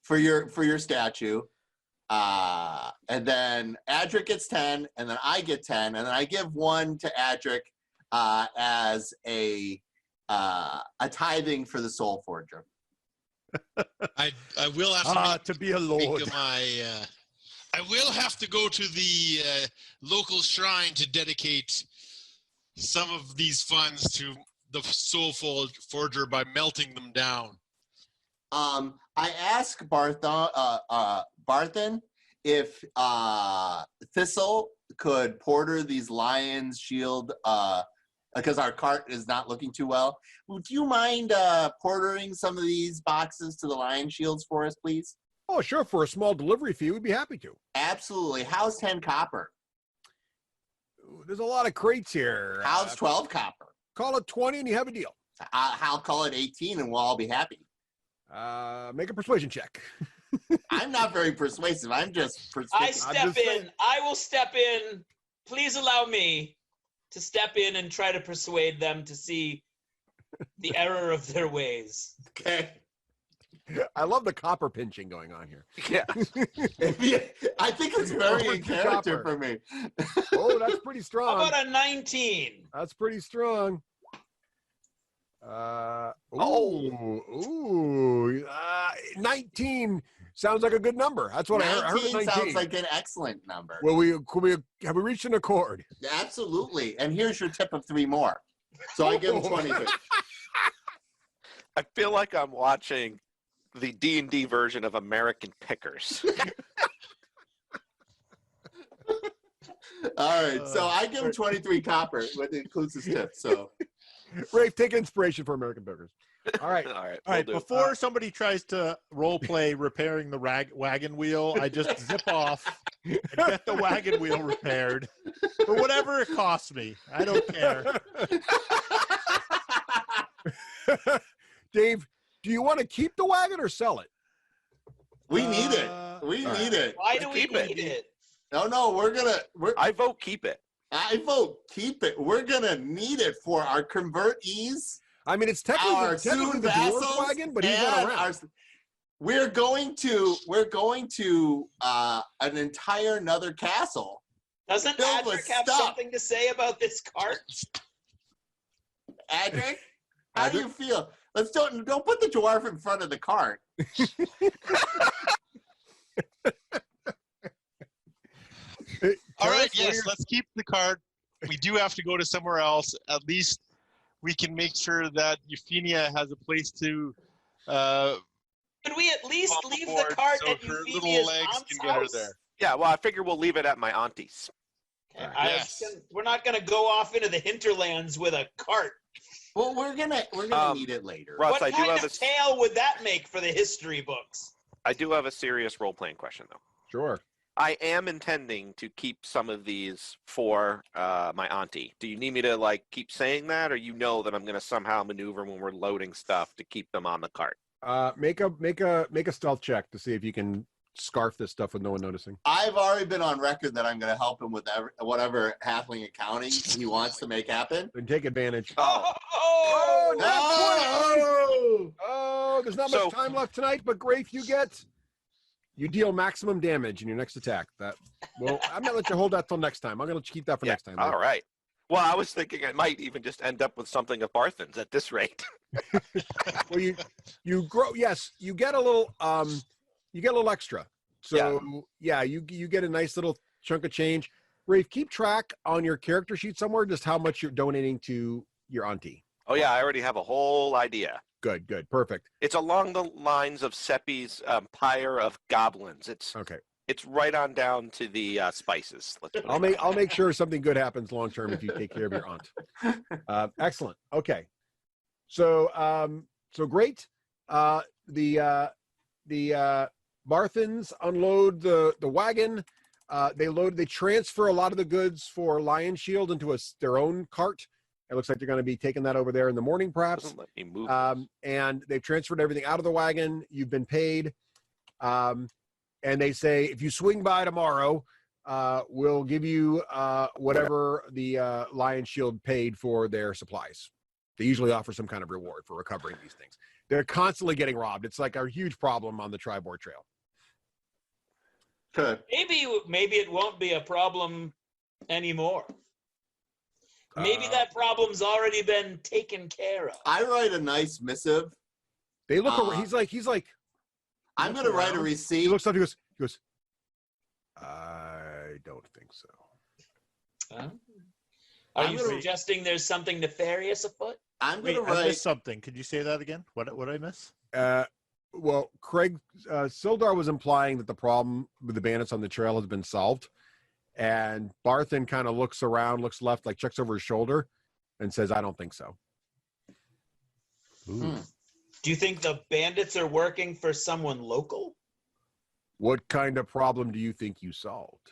for your statue. And then Adric gets 10, and then I get 10, and then I give 1 to Adric as a tithing for the Soul Forger. I will have to be a lord. I will have to go to the local shrine to dedicate some of these funds to the Soul Forger by melting them down. I asked Barthen if Thistle could porter these lions shield because our cart is not looking too well. Would you mind portering some of these boxes to the lion shields for us, please? Oh, sure. For a small delivery fee, we'd be happy to. Absolutely. How's 10 copper? There's a lot of crates here. How's 12 copper? Call it 20 and you have a deal. I'll call it 18 and we'll all be happy. Make a persuasion check. I'm not very persuasive. I'm just persuasive. I will step in. Please allow me to step in and try to persuade them to see the error of their ways. Okay. I love the copper pinching going on here. Yeah. I think it's very in character for me. Oh, that's pretty strong. How about a 19? That's pretty strong. 19 sounds like a good number. That's what I heard. 19 sounds like an excellent number. Well, have we reached an accord? Absolutely. And here's your tip of 3 more. So I give him 20. I feel like I'm watching the D&D version of American Pickers. All right. So I give him 23 copper, but it includes his tip. So Rafe, take inspiration for American Pickers. All right. All right. Before somebody tries to role play repairing the wagon wheel, I just zip off and get the wagon wheel repaired for whatever it costs me. I don't care. Dave, do you want to keep the wagon or sell it? We need it. We need it. Why do we need it? No, I vote keep it. I vote keep it. We're gonna need it for our convertees. I mean, it's technically the dwarf wagon, but he's not around. We're going to an entire another castle. Doesn't Adric have something to say about this cart? Adric, how do you feel? Let's don't put the dwarf in front of the cart. All right, yes, let's keep the cart. We do have to go to somewhere else. At least we can make sure that Euphemia has a place to. Could we at least leave the cart at Euphemia's aunt's house? There. Yeah, well, I figure we'll leave it at my auntie's. Okay. Yes. We're not going to go off into the hinterlands with a cart. Well, we're gonna need it later. Russ, what kind of tale would that make for the history books? I do have a serious role-playing question, though. Sure. I am intending to keep some of these for my auntie. Do you need me to keep saying that, or that I'm going to somehow maneuver when we're loading stuff to keep them on the cart? Make a stealth check to see if you can scarf this stuff with no one noticing. I've already been on record that I'm going to help him with whatever halfling accounting he wants to make happen. And take advantage. Oh, there's not much time left tonight, but Grafe, you deal maximum damage in your next attack. I'm gonna let you hold that till next time. I'm gonna keep that for next time. All right. Well, I was thinking it might even just end up with something of Barthen's at this rate. Well, you grow. Yes, you get a little extra. So you get a nice little chunk of change. Rafe, keep track on your character sheet somewhere just how much you're donating to your auntie. Oh yeah, I already have a whole idea. Good, perfect. It's along the lines of Seppi's pyre of goblins. It's right on down to the spices. I'll make sure something good happens long term if you take care of your aunt. Excellent. Okay, so great. the Barthans unload the wagon. They transfer a lot of the goods for Lion Shield into their own cart. It looks like they're going to be taking that over there in the morning, perhaps. Doesn't let me move. And they've transferred everything out of the wagon. You've been paid. And they say, if you swing by tomorrow, we'll give you whatever the Lion Shield paid for their supplies. They usually offer some kind of reward for recovering these things. They're constantly getting robbed. It's like a huge problem on the Tribord Trail. Good. Maybe it won't be a problem anymore. Maybe that problem's already been taken care of. I write a nice missive. They look over. He's like. I'm going to write a receipt. He looks up. He goes. I don't think so. Are you suggesting there's something nefarious afoot? I'm going to write. I missed something. Could you say that again? What did I miss? Well, Craig, Sildar was implying that the problem with the bandits on the trail has been solved. And Barthen kind of looks around, looks left, like checks over his shoulder and says, I don't think so. Do you think the bandits are working for someone local? What kind of problem do you think you solved?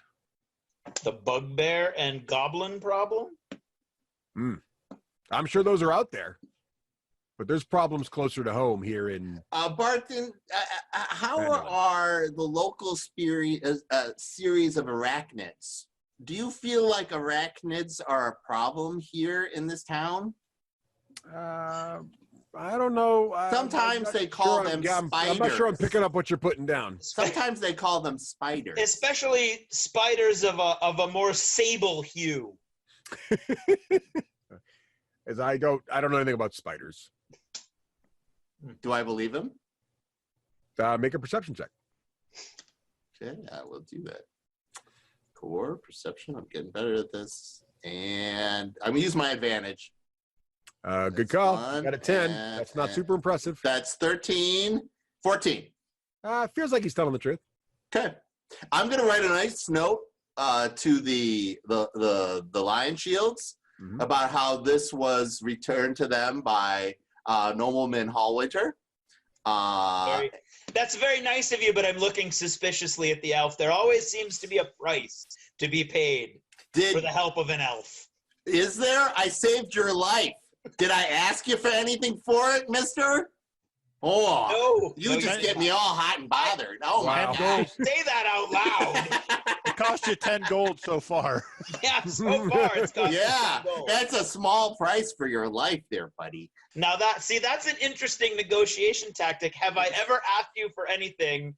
The bugbear and goblin problem? I'm sure those are out there. But there's problems closer to home here in... Barton, how are the local series of arachnids? Do you feel like arachnids are a problem here in this town? I don't know. Sometimes they call them spiders. I'm not sure I'm picking up what you're putting down. Sometimes they call them spiders. Especially spiders of a more sable hue. As I don't know anything about spiders. Do I believe him? Make a perception check. Okay, I will do that. Core perception. I'm getting better at this, and I'm gonna use my advantage. Good call. Got a 10. That's not super impressive. That's 13, 14. Feels like he's telling the truth. Okay, I'm gonna write a nice note to the Lion Shields about how this was returned to them by Nobleman Hallwinter. That's very nice of you, but I'm looking suspiciously at the elf. There always seems to be a price to be paid for the help of an elf. Is there? I saved your life. Did I ask you for anything for it, mister? Oh, you just get me all hot and bothered. Oh, my God. Say that out loud. It cost you 10 gold so far. Yeah, so far it's cost you 10 gold. That's a small price for your life there, buddy. Now that's an interesting negotiation tactic. Have I ever asked you for anything?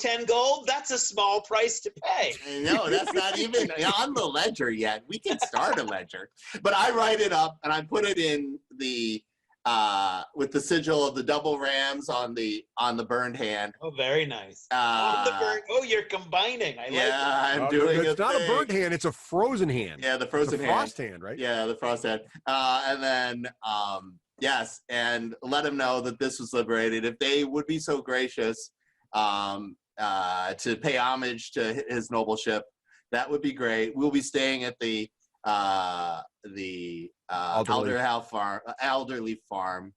10 gold? That's a small price to pay. No, that's not even on the ledger yet. We can start a ledger. But I write it up and I put it in the with the sigil of the double rams on the burned hand. Oh, very nice. You're combining. I like it. I'm doing it. It's not a burnt hand, it's a frozen hand. Yeah, the frozen hand. Frost hand, right? Yeah, the frost hand. And then yes, and let him know that this was liberated. If they would be so gracious to pay homage to his nobleship, that would be great. We'll be staying at the elderly farm.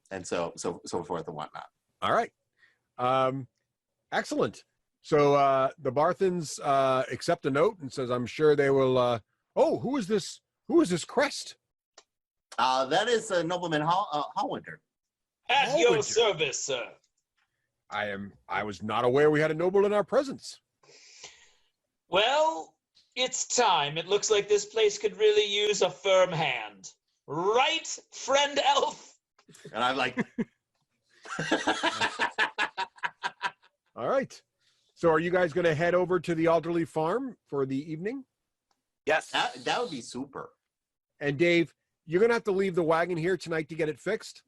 And so forth and whatnot. All right. Excellent. So the Barthans accept a note and says, I'm sure they will who is this crest? That is Nobleman Hallwinter. At your service, sir. I was not aware we had a noble in our presence. Well, it's time. It looks like this place could really use a firm hand. Right, friend elf? And I'm like... All right. So are you guys going to head over to the elderly farm for the evening? Yes. That would be super. And Dave, you're going to have to leave the wagon here tonight to get it fixed.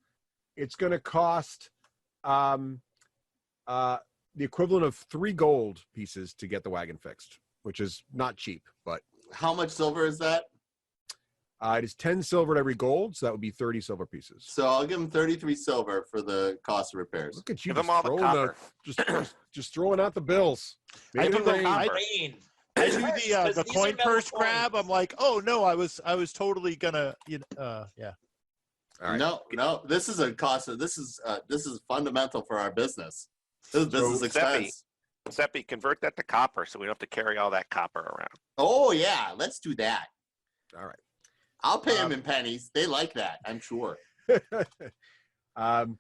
It's going to cost the equivalent of 3 gold pieces to get the wagon fixed, which is not cheap, but... How much silver is that? It is 10 silver to every gold, so that would be 30 silver pieces. So I'll give him 33 silver for the cost of repairs. Look at you, give him all the copper. Just throwing out the bills. I do the coin purse grab. I'm like, oh no, I was totally gonna, yeah. All right. No. This is a cost. This is fundamental for our business. This is business expense. Seppi, convert that to copper so we don't have to carry all that copper around. Oh yeah, let's do that. All right. I'll pay them in pennies. They like that, I'm sure. And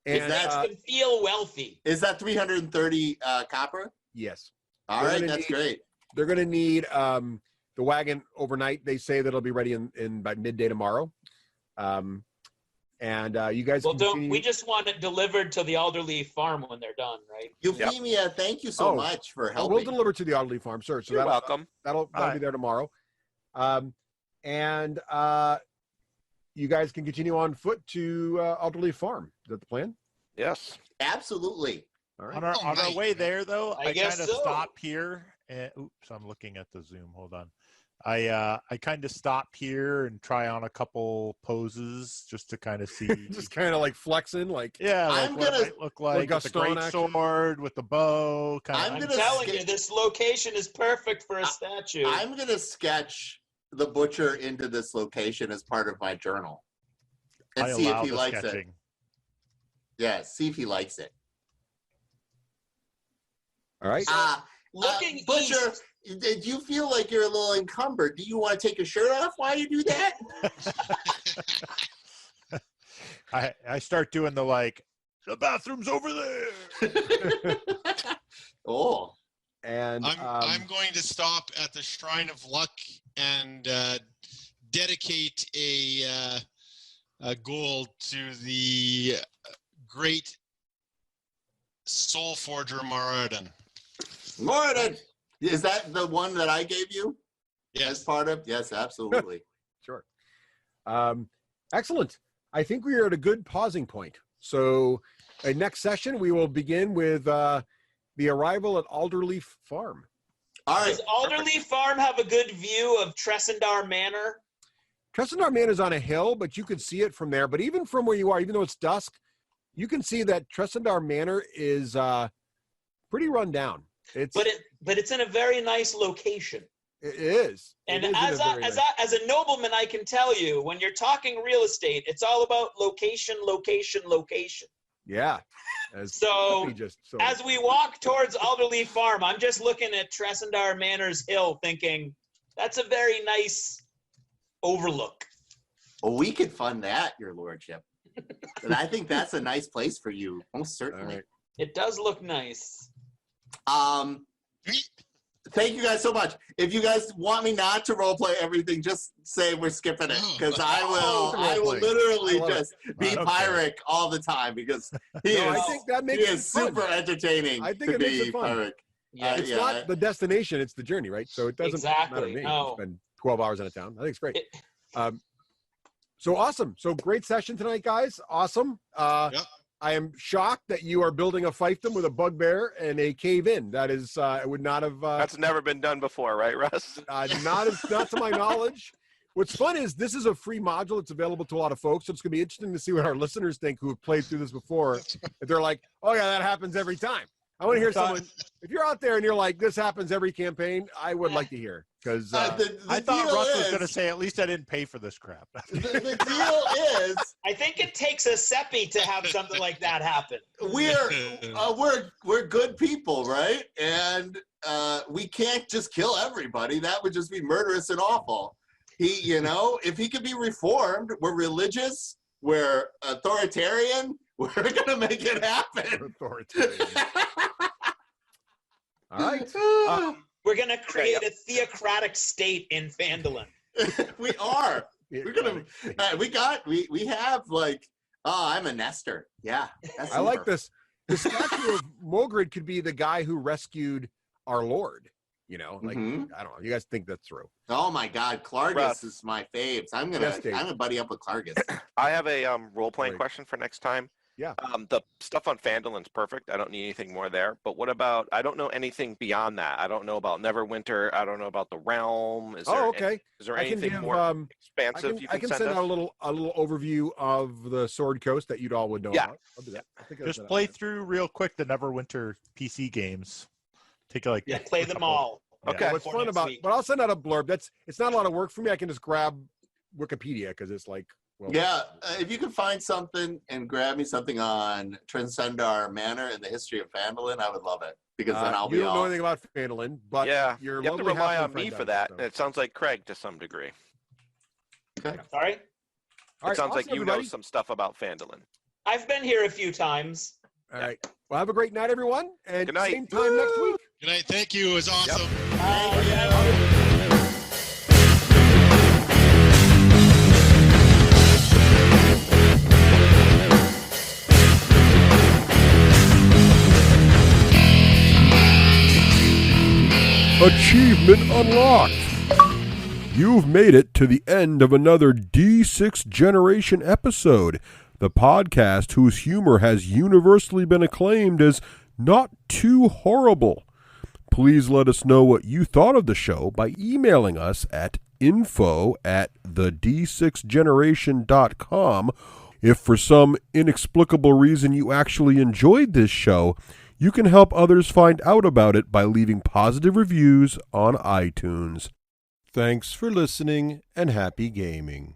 makes them feel wealthy. Is that 330 copper? yes. All right, that's great. They're going to need the wagon overnight. They say that it'll be ready in by midday tomorrow. And you guys. Well, we just want it delivered to the Alderley farm when they're done, right? Euphemia, thank you so much for helping. We'll deliver to the Alderley farm, sir. So You're welcome. That'll be there tomorrow. And you guys can continue on foot to Alderley farm. Is that the plan? Yes. Absolutely. All right. On our way there, though, I guess kind of so. stop here. Oops, I'm looking at the Zoom. Hold on. I kind of stop here and try on a couple poses just to kind of see. Just kind of like flexing, like I'm what gonna it might look like with the Gaston great action. sword with the bow. I'm I'm gonna telling you, this location is perfect for a statue. I'm gonna sketch the butcher into this location as part of my journal, and I see if allow he the likes sketching. it. Yeah, see if he likes it. all right. Looking butcher, east. do you feel like you're a little encumbered? Do you want to take your shirt off while you do that? I start doing the bathroom's over there. Oh. And I'm going to stop at the Shrine of Luck and dedicate a gold to the great soul forger Moradin. Morning. Is that the one that I gave you? As Yes. part of? Yes, absolutely. sure. Excellent. I think we are at a good pausing point. So, next session we will begin with the arrival at Alderley Farm. All right. Does Alderley Farm have a good view of Tressendar Manor? Tressendar Manor is on a hill, but you can see it from there. But even from where you are, even though it's dusk, you can see that Tressendar Manor is pretty run down. But it's in a very nice location. It is. And It is as a nobleman, I can tell you, when you're talking real estate, it's all about location, location, location. Yeah. So as we walk towards Alderley Farm, I'm just looking at Tressendar Manor's hill thinking, that's a very nice overlook. Well, we could fund that, your lordship. And I think that's a nice place for you, most certainly. right. It does look nice. Thank you guys so much. If you guys want me not to roleplay everything, just say we're skipping it, because I will literally just be Pyric all the time, because I think that makes he it is fun. super entertaining I think to it makes be it fun. Pyric. Yeah. It's not the destination, it's the journey, right? So it doesn't matter to me. No. Spend 12 hours in a town. I think it's great. So awesome. So great session tonight, guys. Awesome. Yep. I am shocked that you are building a fiefdom with a bugbear and a cave-in. That is, I would not have. That's never been done before, right, Russ? Not to my knowledge. What's fun is this is a free module. It's available to a lot of folks. So it's going to be interesting to see what our listeners think who have played through this before. If they're like, oh yeah, that happens every time. I want to hear someone. If you're out there and you're like, this happens every campaign, I would like to hear, because I thought Russ was going to say, at least I didn't pay for this crap. The deal is, I think it takes a Seppi to have something like that happen. we're good people, right? And we can't just kill everybody. That would just be murderous and awful. If he could be reformed, we're religious, we're authoritarian, we're gonna make it happen. authoritarian. All right. We're going to create a theocratic state in Phandalin. We are. We're gonna. We have I'm a Nestor. Yeah. That's I like super. this. The statue of Mogrid could be the guy who rescued our Lord. Mhm. I don't know. You guys think that's true? Oh my God, Clargus Russ. is my faves. I'm Yes, Dave. gonna buddy up with Clargus. I have a role-playing Great. question for next time. Yeah. The stuff on Phandalin's perfect. I don't need anything more there. But what about, I don't know anything beyond that. I don't know about Neverwinter. I don't know about the realm. Is there okay. Is there I can anything give, more expansive you I can can send us? out a little overview of the Sword Coast that you'd all would know Yeah. about. I'll do that. I think I Just said play that. through real quick the Neverwinter PC games. Take Play them all. Okay. What's For fun next about, week. but I'll send out a blurb. It's not a lot of work for me. I can just grab Wikipedia because it's like Well, Yeah, if you could find something and grab me something on Transcendar Manor and the history of Phandalin, I would love it. Because then I'll be you don't know all... anything about Phandalin, but Yeah, your you have to lovely rely halfling on me friend for does, that. so. And it sounds like Craig to some degree. Okay. Sorry? All right, It sounds like awesome, you know everybody. some stuff about Phandalin. I've been here a few times. All right. Well, have a great night, everyone. And Good night. same time next week. Good night. Thank you. It was awesome. Achievement unlocked. You've made it to the end of another D6 Generation episode, the podcast whose humor has universally been acclaimed as not too horrible. Please let us know what you thought of the show by emailing us at info@thed6generation.com. If for some inexplicable reason you actually enjoyed this show, you can help others find out about it by leaving positive reviews on iTunes. Thanks for listening and happy gaming.